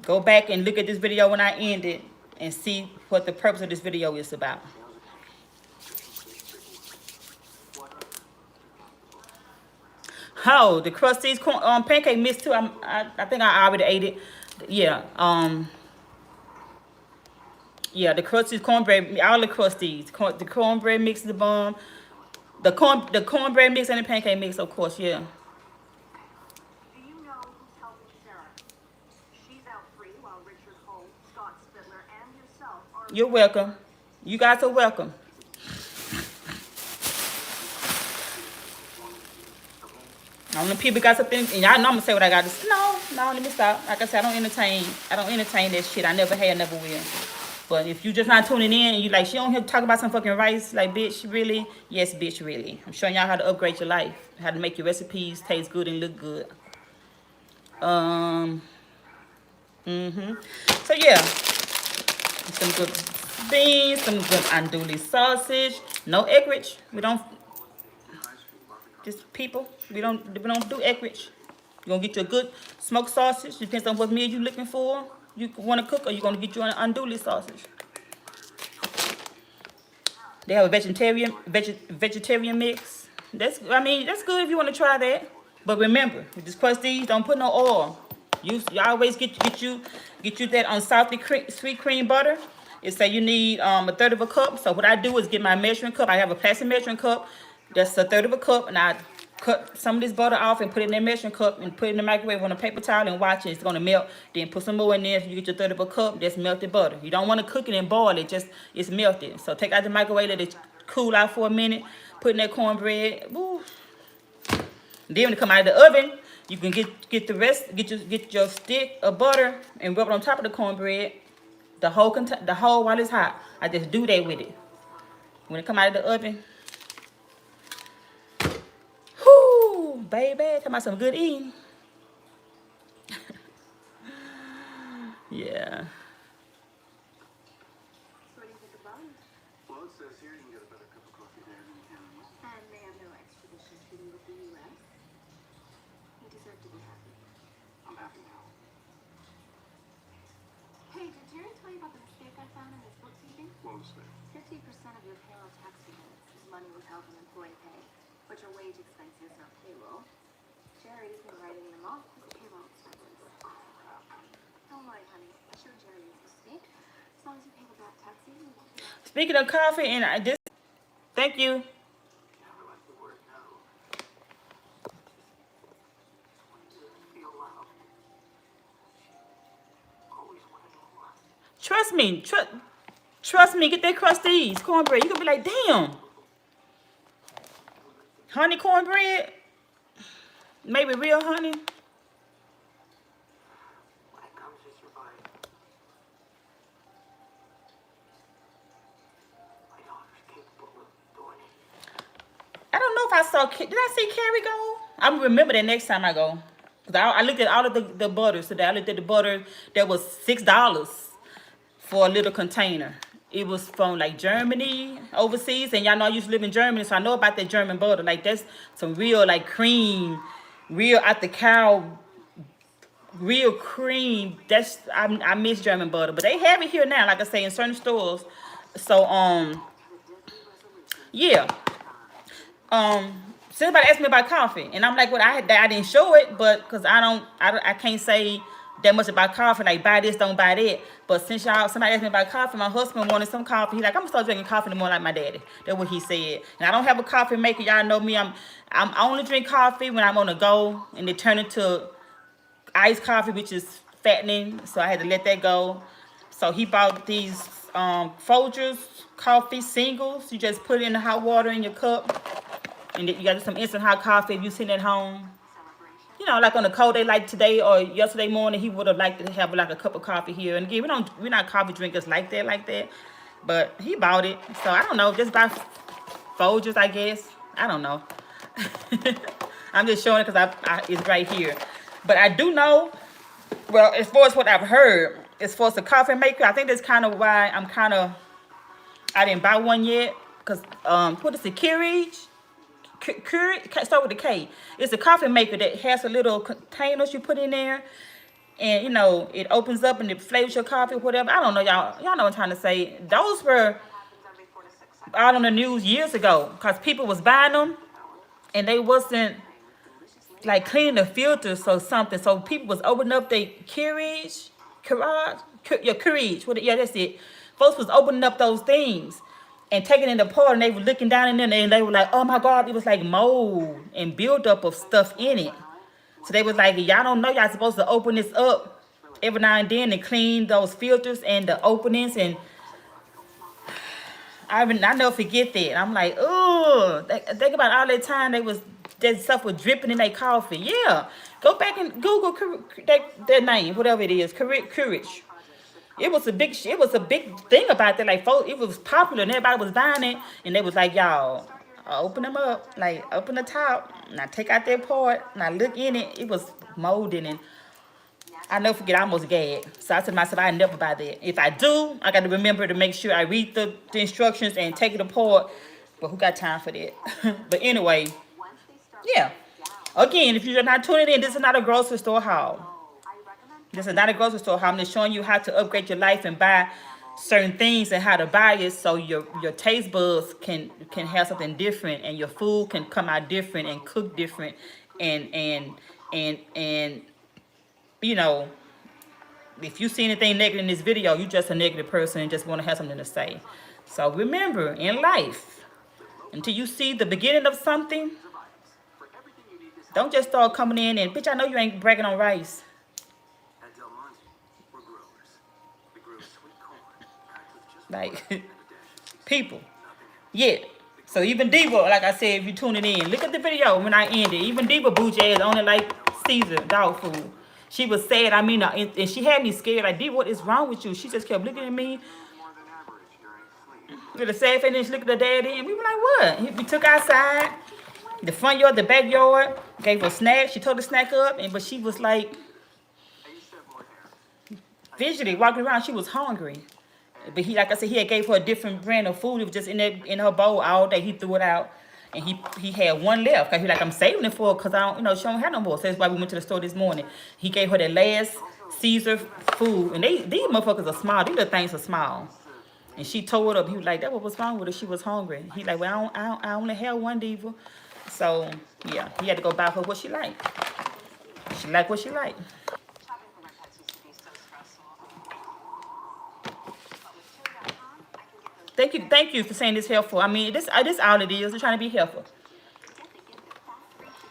go back and look at this video when I end it and see what the purpose of this video is about. Oh, the Krusteaz pancake mix too. I think I already ate it. Yeah. Yeah, the Krusteaz cornbread, all the Krusteaz. The cornbread mix is the bomb. The cornbread mix and the pancake mix, of course, yeah. Do you know who's helping Sarah? She's out free while Richard Holt, Scott Spittler, and yourself are... You're welcome. You guys are welcome. Only people got something, and y'all know I'm gonna say what I got to say. No, let me stop. Like I said, I don't entertain that shit. I never had, never will. But if you just not tuning in and you like, she don't here talk about some fucking rice, like, bitch, really? Yes, bitch, really. I'm showing y'all how to upgrade your life, how to make your recipes taste good and look good. So yeah, some good beans, some good andouille sausage. No egg-rich. We don't. Just people, we don't do egg-rich. You're gonna get you a good smoked sausage. Depends on what meal you're looking for. You want to cook, or you're gonna get you an andouille sausage. They have a vegetarian mix. That's good if you want to try that. But remember, with this Krusteaz, don't put no oil. You always get you that unsalted sweet cream butter. It say you need a third of a cup. So what I do is get my measuring cup. I have a plastic measuring cup. That's a third of a cup, and I cut some of this butter off and put it in that measuring cup and put it in the microwave on a paper towel and watch it. It's gonna melt. Then put some more in there. So you get your third of a cup. That's melted butter. You don't want to cook it and boil it. It's melted. So take out the microwave, let it cool out for a minute. Put in that cornbread. Woo. Then when it come out of the oven, you can get the rest. Get your stick of butter and rub it on top of the cornbread. The whole while it's hot. I just do that with it. When it come out of the oven. Baby, talking about some good eating. Yeah. So what do you think about it? Well, it says here you can get a better cup of coffee there than in Canada. And they have no extradition treaty with the U.S. You deserve to be happy. I'm happy now. Hey, did Jerry tell you about the mistake I found in his bookkeeping? What was that? 50% of your payroll tax payments is money withheld from employee pay, which are wage expenses, not payroll. Jerry's been writing them off as payroll expenses. Don't worry, honey. I showed Jerry his mistake. As long as you pay the back taxes, you won't be. Speaking of coffee, thank you. Never like the word no. Feel loud. Always wanted more. Trust me, get that Krusteaz cornbread. You're gonna be like, damn. Honey cornbread? Maybe real honey? When it comes to surviving, my daughter's capable of doing it. I don't know if I saw, did I see Carrie go? I'm gonna remember that next time I go. Cause I looked at all of the butters today. I looked at the butter that was $6 for a little container. It was from like Germany, overseas, and y'all know I used to live in Germany, so I know about that German butter. Like that's some real like cream, real out the cow, real cream. I miss German butter, but they have it here now, like I say, in certain stores. So yeah. Somebody asked me about coffee, and I'm like, well, I didn't show it, but because I can't say that much about coffee, like buy this, don't buy that. But since somebody asked me about coffee, my husband wanted some coffee. He's like, I'm gonna start drinking coffee in the morning like my daddy. That's what he said. And I don't have a coffee maker. Y'all know me. I only drink coffee when I'm on the go, and it turn into iced coffee, which is fattening, so I had to let that go. So he bought these Folgers coffee singles. You just put it in the hot water in your cup, and you got some instant hot coffee if you sitting at home. You know, like on a cold day like today or yesterday morning, he would have liked to have like a cup of coffee here. And again, we're not coffee drinkers like that. But he bought it, so I don't know, just buy Folgers, I guess. I don't know. I'm just showing it because it's right here. But I do know, well, as far as what I've heard, as far as the coffee maker, I think that's kind of why I didn't buy one yet. Because, what is it, Keurig? Start with the K. It's a coffee maker that has a little containers you put in there. And, you know, it opens up and it flavors your coffee or whatever. I don't know, y'all know what I'm trying to say. Those were out on the news years ago. Because people was buying them. And they wasn't like cleaning the filters or something. So people was opening up their Keurig. Yeah, that's it. Folks was opening up those things and taking it apart, and they were looking down in there, and they were like, oh my God, it was like mold and buildup of stuff in it. So they was like, y'all don't know y'all supposed to open this up every now and then and clean those filters and the openings. And I never forget that. I'm like, oh, think about all that time that stuff was dripping in their coffee. Yeah, go back and Google that name, whatever it is, Keurig. It was a big thing about that. Like, folks, it was popular and everybody was buying it, and they was like, y'all, open them up, like open the top, now take out that part, now look in it. It was molding, and I never forget, I almost gagged. So I said to myself, I never buy that. If I do, I got to remember to make sure I read the instructions and take it apart. But who got time for that? But anyway, yeah. Again, if you're not tuning in, this is not a grocery store haul. This is not a grocery store haul. I'm just showing you how to upgrade your life and buy certain things and how to buy it so your taste buds can have something different, and your food can come out different and cook different, and you know, if you see anything negative in this video, you're just a negative person and just want to have something to say. So remember, in life, until you see the beginning of something, don't just start coming in and, bitch, I know you ain't bragging on rice. At Del Monte, we're growers. We grow sweet corn, packed with just Like, people. Yeah. So even Diva, like I said, if you're tuning in, look at the video when I ended. Even Diva bougie ass only like Caesar dog food. She was sad. I mean, and she had me scared. Like, Diva, what is wrong with you? She just kept looking at me more than average during sleep. with a sad face, and she looked at her daddy, and we were like, what? We took outside, the front yard, the backyard, gave her snacks. She told her to snack up, but she was like, I used to have more hair. visually walking around, she was hungry. But he, like I said, he had gave her a different brand of food. It was just in her bowl all day. He threw it out, and he had one left. Cause he like, I'm saving it for her, cause I don't, you know, she don't have no more. So that's why we went to the store this morning. He gave her the last Caesar food, and these motherfuckers are small. These little things are small. And she tore it up. He was like, that what was wrong with her? She was hungry. He like, well, I only have one, Diva. So yeah, he had to go buy her what she liked. She liked what she liked. Shopping for my pets used to be so stressful. But with Chewy.com, I can get those Thank you for saying this helpful. I mean, this all it is. We're trying to be helpful.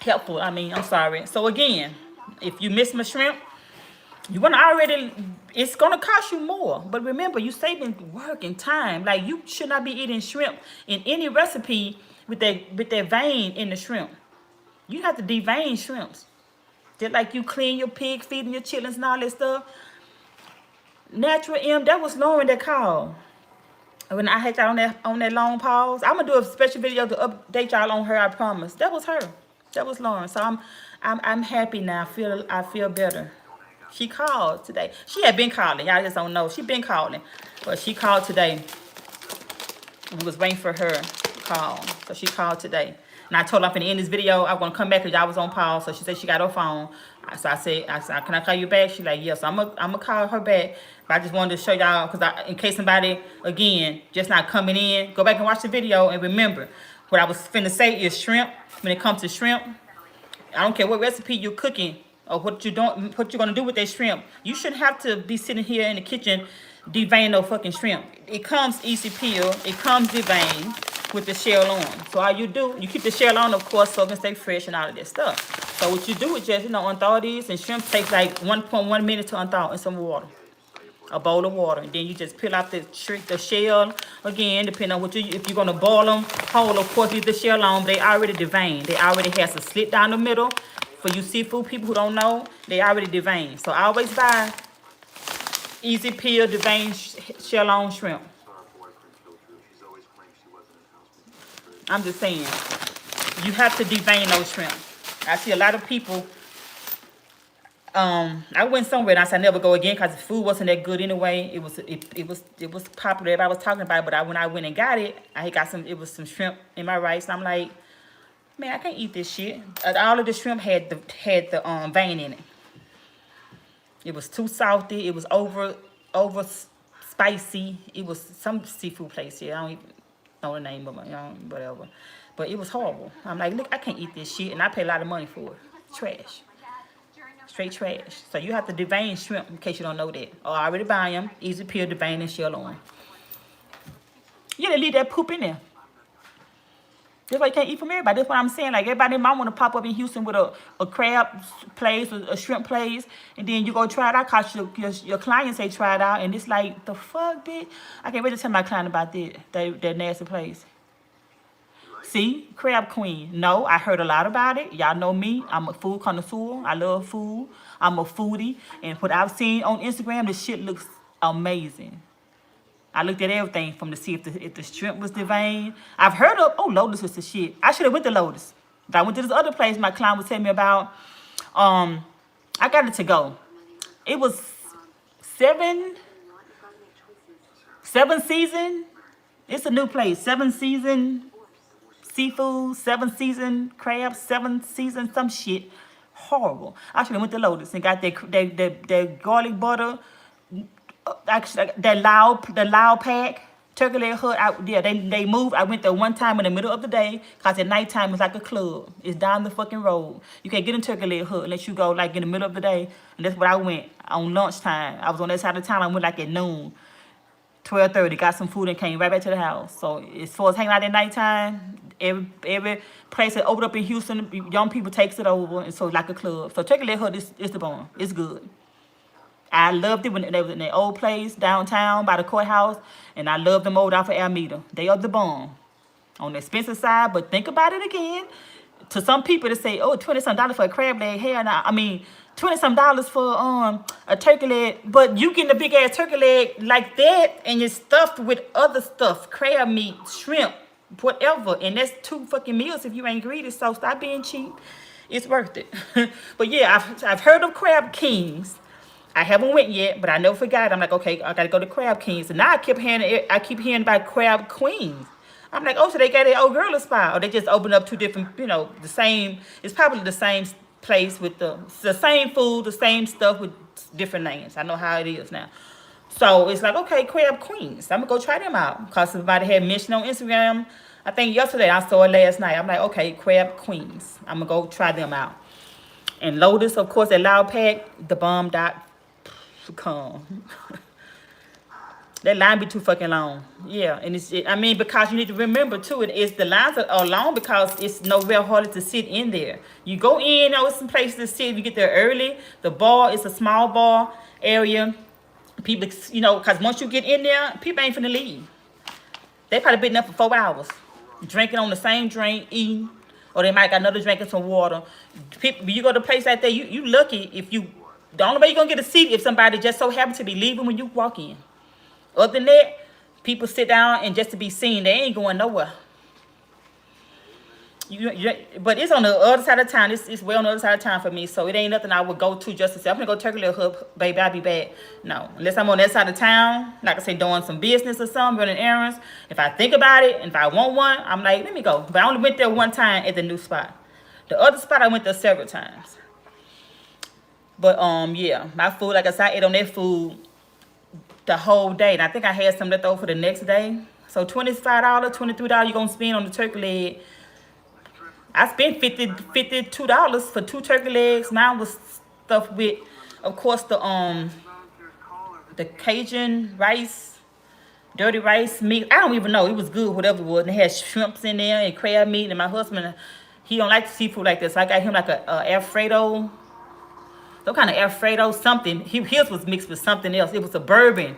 Helpful. I mean, I'm sorry. So again, if you miss my shrimp, you want to already. It's gonna cost you more. But remember, you saving work and time. Like, you should not be eating shrimp in any recipe with that vein in the shrimp. You have to devein shrimps. Just like you clean your pig feed and your chitlins and all that stuff. Natural M, that was Lauren that called. When I had y'all on that long pause, I'm gonna do a special video to update y'all on her. I promise. That was her. That was Lauren. So I'm happy now. I feel better. She called today. She had been calling. Y'all just don't know. She been calling, but she called today. We was waiting for her to call, so she called today. And I told her I'm gonna end this video. I'm gonna come back because y'all was on pause. So she said she got her phone. So I said, can I call you back? She like, yes. Yeah. So I'm gonna call her back. But I just wanted to show y'all, because in case somebody, again, just not coming in, go back and watch the video and remember what I was finna say is shrimp. When it comes to shrimp, I don't care what recipe you're cooking or what you're gonna do with that shrimp. You shouldn't have to be sitting here in the kitchen deveining no fucking shrimp. It comes easy peel. It comes deveined. with the shell on. So all you do, you keep the shell on, of course, so it can stay fresh and all of that stuff. So what you do is just, unthaw these, and shrimp takes like 1.1 minute to unthaw in some water. A bowl of water, and then you just peel out the shell again, depending on if you're gonna boil them whole, of course, leave the shell on. They already deveined. They already has a slit down the middle. For you seafood people who don't know, they already deveined. So I always buy easy peel deveined shell on shrimp. I'm just saying, you have to devein those shrimp. I see a lot of people. I went somewhere and I said never go again because the food wasn't that good anyway. It was popular. Everybody was talking about it, but when I went and got it, I got some shrimp in my rice, and I'm like, man, I can't eat this shit. All of the shrimp had the vein in it. It was too salty. It was over spicy. It was some seafood place here. I don't even know the name of it, whatever. But it was horrible. I'm like, look, I can't eat this shit, and I pay a lot of money for it. Trash. Straight trash. So you have to devein shrimp in case you don't know that. Or I already buy them. Easy peel, devein, and shell on. You gotta leave that poop in there. That's why you can't eat from everybody. That's what I'm saying. Like, everybody might want to pop up in Houston with a crab place or a shrimp place, and then you go try it out because your clients say try it out, and it's like, the fuck, bitch? I can't wait to tell my client about that nasty place. See, Crab Queen. No, I heard a lot about it. Y'all know me. I'm a food connoisseur. I love food. I'm a foodie. And what I've seen on Instagram, this shit looks amazing. I looked at everything from to see if the shrimp was deveined. I've heard of, Lotus is the shit. I should have went to Lotus. But I went to this other place my client was telling me about. I got it to go. It was seven season. It's a new place. 7 season seafood, 7 season crabs, 7 season some shit. Horrible. I should have went to Lotus and got that garlic butter. Actually, the loud pack, turkey leg hut. They moved. I went there one time in the middle of the day because at nighttime it's like a club. It's down the fucking road. You can't get in turkey leg hut unless you go like in the middle of the day. And that's what I went on lunchtime. I was on that side of town. I went like at noon. 12:30, got some food and came right back to the house. So as far as hanging out at nighttime, every place that opened up in Houston, young people takes it over, and so like a club. So Turkey Leg Hut is the bomb. It's good. I loved it when they was in their old place downtown by the courthouse, and I loved them over off of Alameda. They are the bomb. On the expensive side, but think about it again. To some people that say, $20-some for a crab leg, hell nah. I mean, $20-some for a turkey leg, but you getting a big ass turkey leg like that, and you're stuffed with other stuff, crab meat, shrimp, whatever, and that's 2 fucking meals if you ain't greedy. So stop being cheap. It's worth it. But yeah, I've heard of Crab Kings. I haven't went yet, but I never forgot. I'm like, okay, I gotta go to Crab Kings, and now I keep hearing about Crab Queens. I'm like, so they got their old girl spot, or they just opened up 2 different, the same. It's probably the same place with the same food, the same stuff with different names. I know how it is now. So it's like, okay, Crab Queens. I'm gonna go try them out because somebody had mentioned on Instagram. I think yesterday, I saw it last night. I'm like, okay, Crab Queens. I'm gonna go try them out. And Lotus, of course, at Loud Pack, thebomb.com. That line be too fucking long. Yeah, and because you need to remember too, the lines are long because it's nowhere harder to sit in there. You go in, it's some places to sit. If you get there early, the bar is a small bar area. People, because once you get in there, people ain't finna leave. They probably been there for 4 hours, drinking on the same drink, eating, or they might got another drink and some water. People, you go to a place like that, you lucky if you. The only way you're gonna get a seat if somebody just so happens to be leaving when you walk in. Other than that, people sit down and just to be seen. They ain't going nowhere. But it's on the other side of town. It's way on the other side of town for me. So it ain't nothing I would go to just to say, I'm going to go Turkey Leg Hut, baby, I'll be back. No. Unless I'm on that side of town, like I say, doing some business or something, running errands. If I think about it, and if I want one, I'm like, let me go. But I only went there one time at the new spot. The other spot, I went there several times. But, yeah, my food, like I said, I ate on that food the whole day, and I think I had some left over for the next day. So $25, $23 you're gonna spend on the turkey leg. I spent $52 for 2 turkey legs. Mine was stuffed with, of course, the Cajun rice, dirty rice meat. I don't even know. It was good, whatever it was. And it had shrimps in there and crab meat. And my husband, he don't like seafood like this. So I got him like a Alfredo, some kind of Alfredo something. His was mixed with something else. It was a bourbon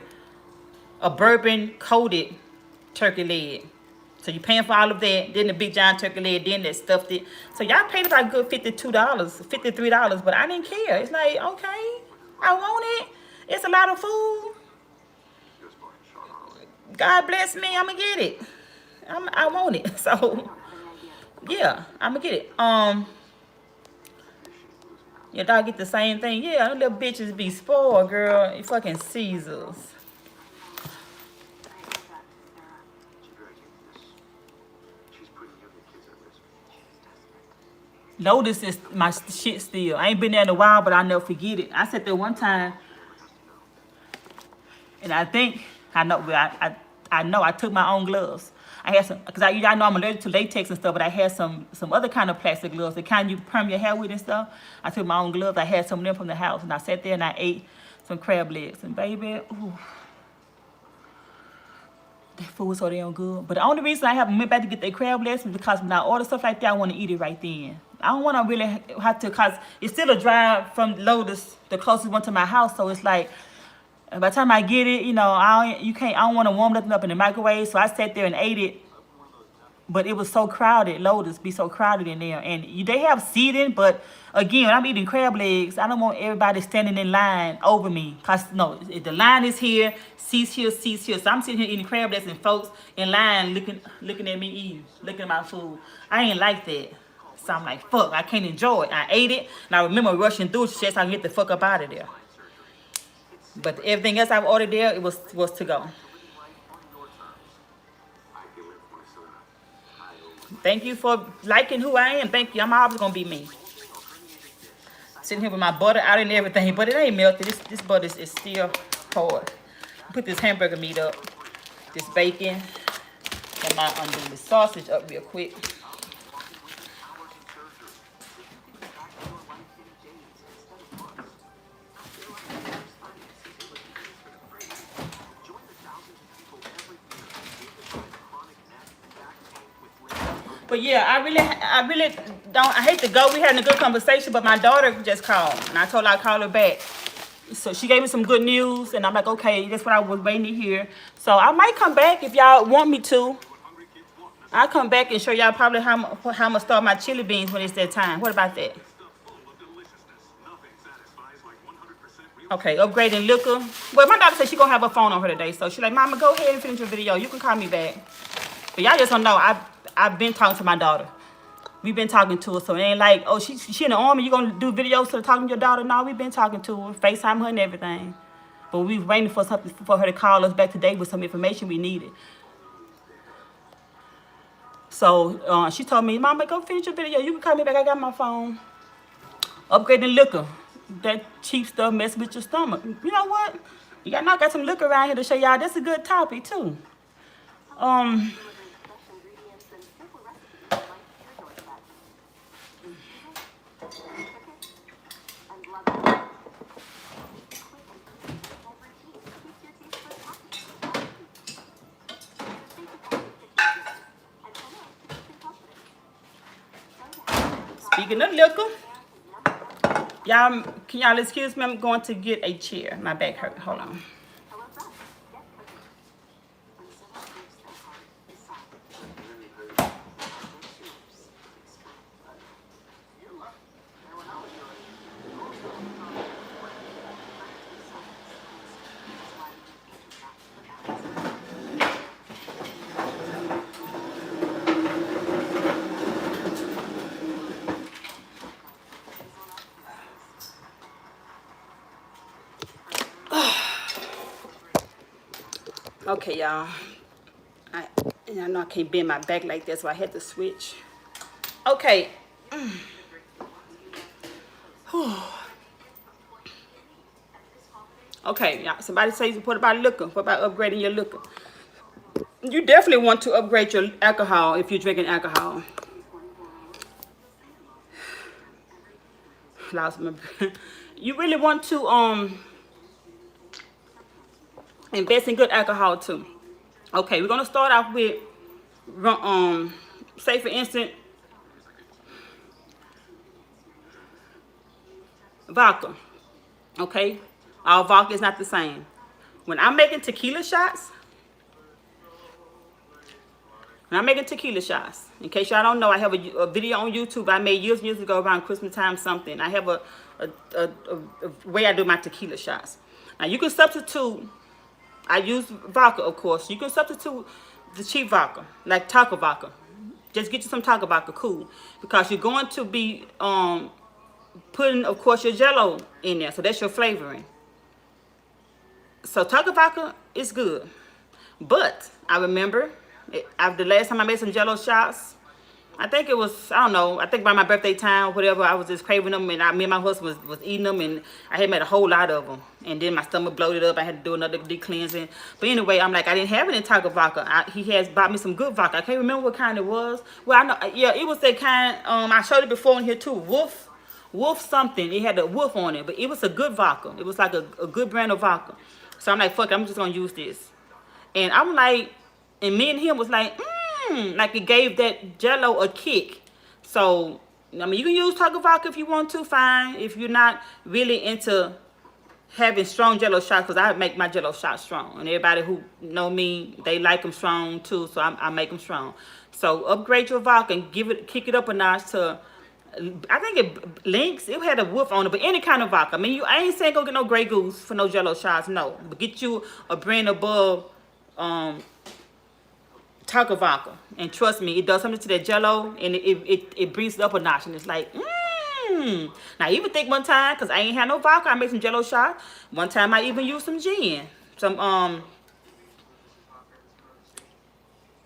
coated turkey leg. So you paying for all of that, then the big giant turkey leg, then that stuffed it. So y'all paid about a good $52, $53, but I didn't care. It's like, okay, I want it. It's a lot of food. God bless me, I'ma get it. I want it. So yeah, I'ma get it. Your dog get the same thing. Yeah, them little bitches be spoiled, girl. You fucking Caesars. Lotus is my shit still. I ain't been there in a while, but I'll never forget it. I sat there one time, and I know I took my own gloves. I had some, because y'all know I'm allergic to latex and stuff, but I had some other kind of plastic gloves, the kind you perm your hair with and stuff. I took my own gloves. I had some of them from the house, and I sat there and I ate some crab legs. And baby, ooh, that food was so damn good. But the only reason I haven't went back to get the crab legs is because when I order stuff like that, I want to eat it right then. I don't want to really have to, because it's still a drive from Lotus, the closest one to my house. So it's like, by the time I get it, you know, I don't want to warm nothing up in the microwave. So I sat there and ate it. But it was so crowded. Lotus be so crowded in there. And they have seating, but again, when I'm eating crab legs, I don't want everybody standing in line over me. Because, no, the line is here, seats here, seats here. So I'm sitting here eating crab legs and folks in line looking at me eating, looking at my food. I ain't like that. So I'm like, fuck, I can't enjoy it. I ate it, and I remember rushing through it just so I can get the fuck up out of there. But everything else I've ordered there, it was to go. Thank you for liking who I am. Thank you. I'm always gonna be me. Sitting here with my butter out and everything, but it ain't melted. This butter is still hard. Put this hamburger meat up, this bacon, and I undo the sausage up real quick. But yeah, I really don't. I hate to go. We having a good conversation, but my daughter just called, and I told her I'd call her back. So she gave me some good news, and I'm like, okay, that's what I was waiting to hear. So I might come back if y'all want me to. I'll come back and show y'all probably how I'm gonna start my chili beans when it's that time. What about that? Okay, upgrading liquor. Well, my doctor said she gonna have her phone on her today, so she's like, Mama, go ahead and finish your video. You can call me back. But y'all just don't know. I've been talking to my daughter. We've been talking to her, so it ain't like, oh, she in the army, you gonna do videos to talking to your daughter? No, we've been talking to her, FaceTime her and everything. But we was waiting for something for her to call us back today with some information we needed. So she told me, Mama, go finish your video. You can call me back. I got my phone. Upgrading liquor. That cheap stuff mess with your stomach. You know what? Y'all know I got some liquor around here to show y'all. That's a good topic too. Speaking of liquor, can y'all excuse me? I'm going to get a chair. My back hurt. Hold on. Okay, y'all. I know I can't bend my back like that, so I had to switch. Okay. Okay, y'all. Somebody says, what about liquor? What about upgrading your liquor? You definitely want to upgrade your alcohol if you're drinking alcohol. You really want to invest in good alcohol too. Okay, we're gonna start off with say for instance, vodka. Okay, all vodka is not the same. When I'm making tequila shots, in case y'all don't know, I have a video on YouTube I made years and years ago around Christmas time something. I have a way I do my tequila shots. Now you can substitute, I use vodka of course. You can substitute the cheap vodka, like Taco vodka. Just get you some Taco vodka, cool. Because you're going to be putting, of course, your Jello in there. So that's your flavoring. So Taco vodka is good. But I remember, the last time I made some Jello shots, I think it was, I don't know, I think by my birthday time, whatever, I was just craving them, and me and my husband was eating them, and I had made a whole lot of them. And then my stomach bloated up. I had to do another deep cleansing. But anyway, I'm like, I didn't have any Taco vodka. He has bought me some good vodka. I can't remember what kind it was. Well, I know, yeah, it was that kind, I showed it before in here too, Wolf something. It had a wolf on it, but it was a good vodka. It was like a good brand of vodka. So I'm like, fuck it, I'm just going to use this. And I'm like, and me and him was like, like it gave that Jello a kick. So, I mean, you can use Taco vodka if you want to, fine. If you're not really into having strong Jello shots, because I make my Jello shots strong. And everybody who know me, they like them strong too, so I make them strong. So upgrade your vodka and kick it up a notch to, I think it Lynx, it had a wolf on it, but any kind of vodka. I mean, I ain't saying go get no Grey Goose for no Jello shots, no. But get you a brand above Taco vodka, and trust me, it does something to that Jello, and it brings it up a notch, and it's like, Now, I even think one time, because I ain't had no vodka, I made some Jello shots. One time, I even used some gin. Some,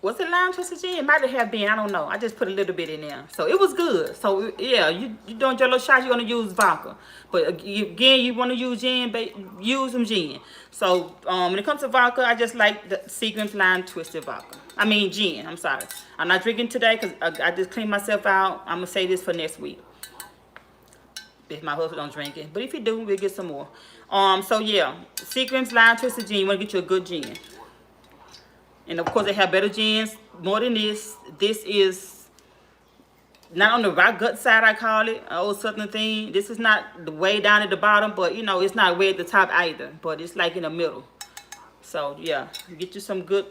what's it, lime twisted gin? It might have been, I don't know. I just put a little bit in there. So, it was good. So, yeah, you doing Jello shots, you're going to use vodka. But, again, you want to use gin, use some gin. So, when it comes to vodka, I just like the Seagram's lime twisted vodka. I mean, gin, I'm sorry. I'm not drinking today because I just cleaned myself out. I'm going to say this for next week. If my husband don't drink it. But if you do, we'll get some more. So yeah, Seagram's lime twisted gin. You want to get you a good gin. And of course they have better gins. More than this. This is not on the rock gut side, I call it. An old southern thing. This is not the way down at the bottom, but you know, it's not way at the top either. But it's like in the middle. So yeah, get you some good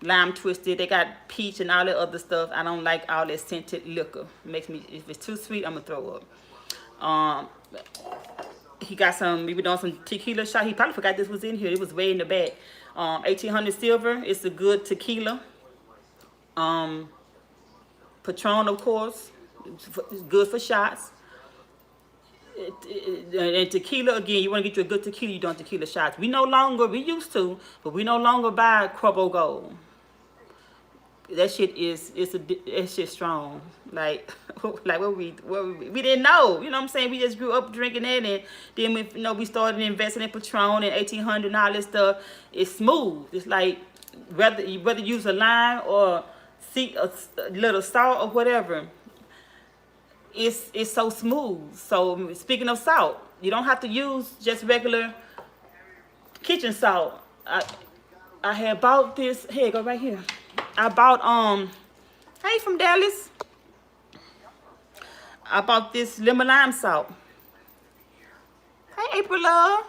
lime twisted. They got peach and all that other stuff. I don't like all that scented liquor. It makes me, if it's too sweet, I'm gonna throw up. He got some, we were doing some tequila shot. He probably forgot this was in here. It was way in the back. 1800 silver. It's a good tequila. Patron, of course. It's good for shots. And tequila, again, you want to get you a good tequila, you doing tequila shots. We used to, but we no longer buy Crubbo Gold. That shit that shit strong. Like what we didn't know. You know what I'm saying? We just grew up drinking that, and then we started investing in Patron and 1800 and all this stuff. It's smooth. It's like whether you use a lime or a little salt or whatever. It's so smooth. So speaking of salt, you don't have to use just regular kitchen salt. I had bought this. Here, go right here. I bought hey, from Dallas. I bought this lemon lime salt. Hey, April love.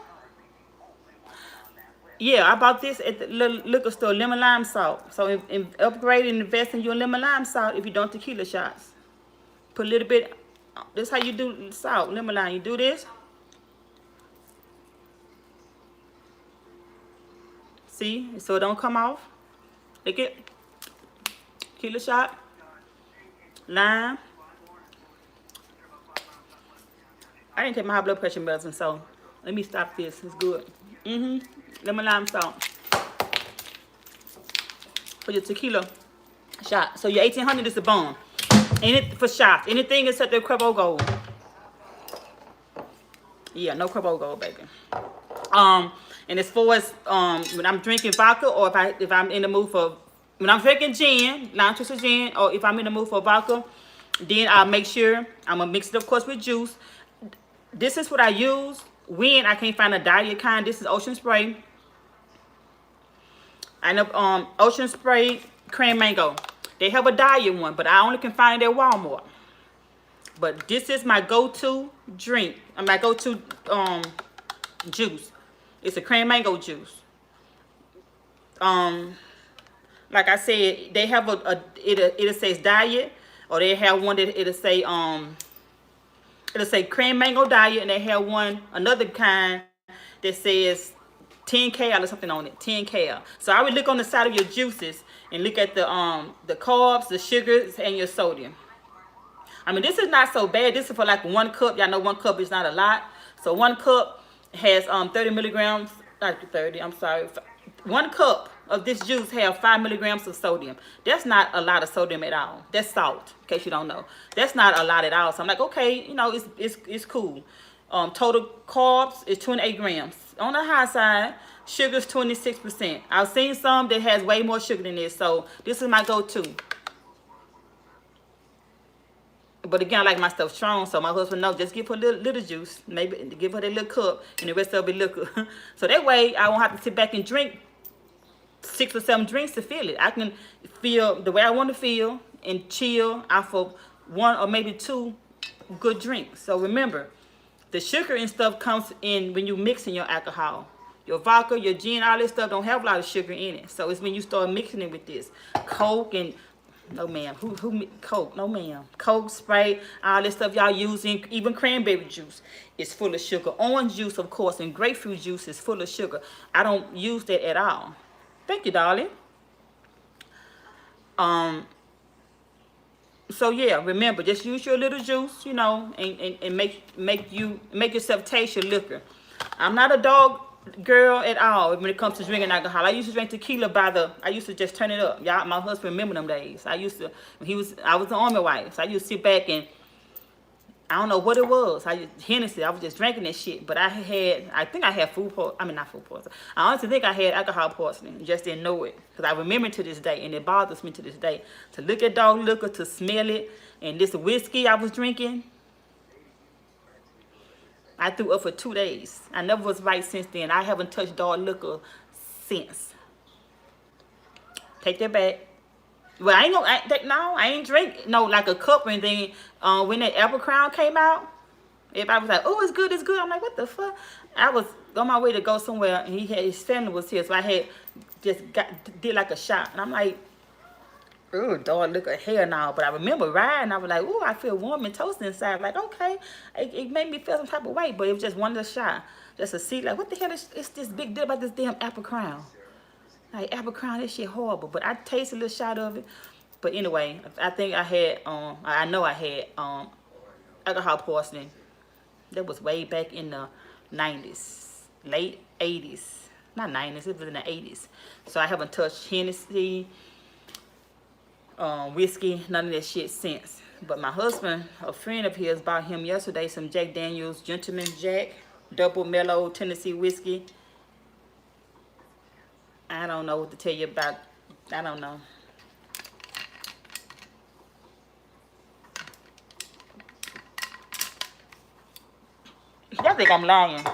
Yeah, I bought this at the liquor store, lemon lime salt. So upgrade and invest in your lemon lime salt if you don't tequila shots. Put a little bit. This is how you do salt, lemon lime. You do this. See, so it don't come off. Look it. Tequila shot, lime. I didn't take my high blood pressure medicine, so let me stop this. It's good. Lemon lime salt for your tequila shot. So your 1800 is the bone. For shots, anything except the Crubbo Gold. Yeah, no Crubbo Gold, baby. And as far as when I'm drinking vodka, or if I'm in the mood for, when I'm drinking gin, lime twisted gin, or if I'm in the mood for vodka, then I'll make sure I'm gonna mix it, of course, with juice. This is what I use when I can't find a diet kind. This is Ocean Spray. I know Ocean Spray Cream Mango. They have a diet one, but I only can find it at Walmart. But this is my go-to drink. My go-to juice. It's a cream mango juice. Like I said, they have it says diet, or they have one that it'll say cream mango diet, and they have another kind that says 10 cal or something on it, 10 cal. So I would look on the side of your juices and look at the carbs, the sugars, and your sodium. I mean, this is not so bad. This is for like 1 cup. Y'all know 1 cup is not a lot. So 1 cup has 30 milligrams, not 30, I'm sorry. 1 cup of this juice have 5 milligrams of sodium. That's not a lot of sodium at all. That's salt, in case you don't know. That's not a lot at all. So I'm like, okay, you know, it's cool. Total carbs is 28 grams. On the high side, sugar's 26%. I've seen some that has way more sugar than this, so this is my go-to. But again, I like my stuff strong, so my husband knows, just give her a little juice. Maybe give her that little cup, and the rest of it be liquor. So that way, I won't have to sit back and drink 6 or 7 drinks to feel it. I can feel the way I want to feel and chill off of 1 or maybe 2 good drinks. So remember, the sugar and stuff comes in when you mixing your alcohol. Your vodka, your gin, all this stuff don't have a lot of sugar in it. So it's when you start mixing it with this. Coke and, no ma'am, Coke, no ma'am. Coke, Sprite, all this stuff y'all using, even cranberry juice is full of sugar. Orange juice, of course, and grapefruit juice is full of sugar. I don't use that at all. Thank you, darling. So yeah, remember, just use your little juice, you know, and make yourself taste your liquor. I'm not a dog girl at all when it comes to drinking alcohol. I used to drink tequila I used to just turn it up. Y'all, my husband remember them days. I was an army wife, so I used to sit back and I don't know what it was. Hennessy, I was just drinking that shit. But I think I had not food poisoning. I honestly think I had alcohol poisoning. Just didn't know it. Because I remember it to this day. And it bothers me to this day. To look at dog liquor, to smell it. And this whiskey I was drinking. I threw up for 2 days. I never was right since then. I haven't touched dog liquor since. Take that back. Well, I ain't drink like a cup or anything. When that Apple Crown came out, everybody was like, "Oh, it's good, it's good." I'm like, "What the fuck?" I was on my way to go somewhere, and his family was here, so I had just did like a shot, and I'm like, "Oh, dog, look at hell now." But I remember riding, I was like, "Oh, I feel warm and toasty inside." Like, okay, it made me feel some type of way, but it was just one little shot, just to see like, what the hell is this big deal about this damn Apple Crown? Like, Apple Crown, this shit horrible. But I tasted a little shot of it. But anyway, I think I had, I know I had alcohol poisoning. That was way back in the 90s. Late 80s. Not 90s, it was in the 80s. So I haven't touched Hennessy, whiskey, none of that shit since. But my husband, a friend of his, bought him yesterday some Jack Daniels Gentleman's Jack, double mellow Tennessee whiskey. I don't know what to tell you about. I don't know. Y'all think I'm lying.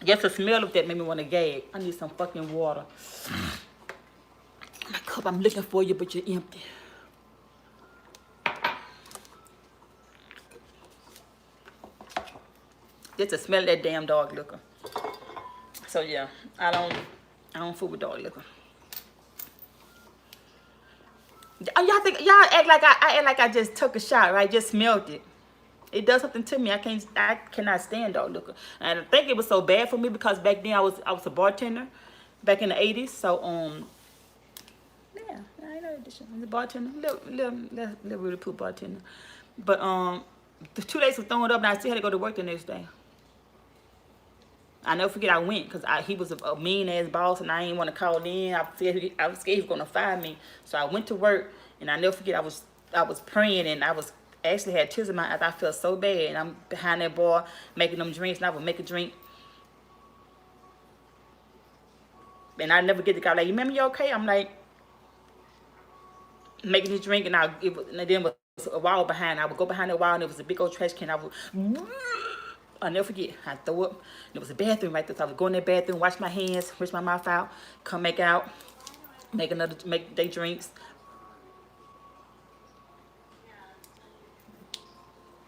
Just the smell of that made me want to gag. I need some fucking water. My cup, I'm looking for you, but you're empty. Just to smell that damn dog liquor. So yeah, I don't fool with dog liquor. Y'all act like I act like I just took a shot, right? Just smelled it. It does something to me. I cannot stand dog liquor. And I think it was so bad for me because back then I was a bartender back in the 80s. So yeah, I know this. I was a bartender, little really poop bartender. But the 2 days of throwing up, and I still had to go to work the next day. I never forget I went because he was a mean ass boss and I didn't want to call in. I was scared he was gonna fire me. So I went to work and I never forget I was praying and I was actually had tears in my eyes. I felt so bad and I'm behind that bar making them drinks and I would make a drink. And I never get the guy like, "You remember you okay?" I'm like making this drink and then it was a wall behind. I would go behind that wall and it was a big old trash can. I'll never forget. I throw up. There was a bathroom right there. So I would go in that bathroom, wash my hands, rinse my mouth out, come back out. make their drinks.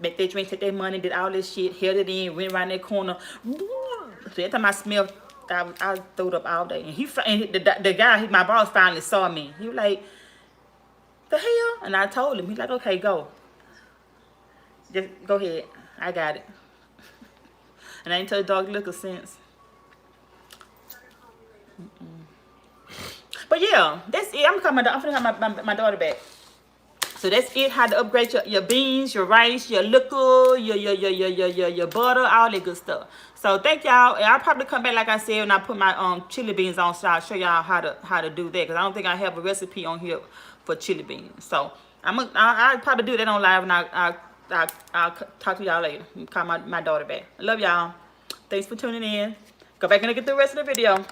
Make their drinks, take their money, did all this shit, held it in, went around that corner. So every time I smelled, I threw it up all day. And the guy, my boss finally saw me. He was like, the hell? And I told him. He's like, okay, go. Just go ahead. I got it. And I ain't told dog liquor since. But yeah, that's it. I'm gonna have my daughter back. So that's it. How to upgrade your beans, your rice, your liquor, your butter, all that good stuff. So thank y'all. I'll probably come back like I said when I put my chili beans on, so I'll show y'all how to do that, because I don't think I have a recipe on here for chili beans. So I'll probably do that on live, and I'll talk to y'all later. Call my daughter back. I love y'all. Thanks for tuning in. Go back and look at the rest of the video.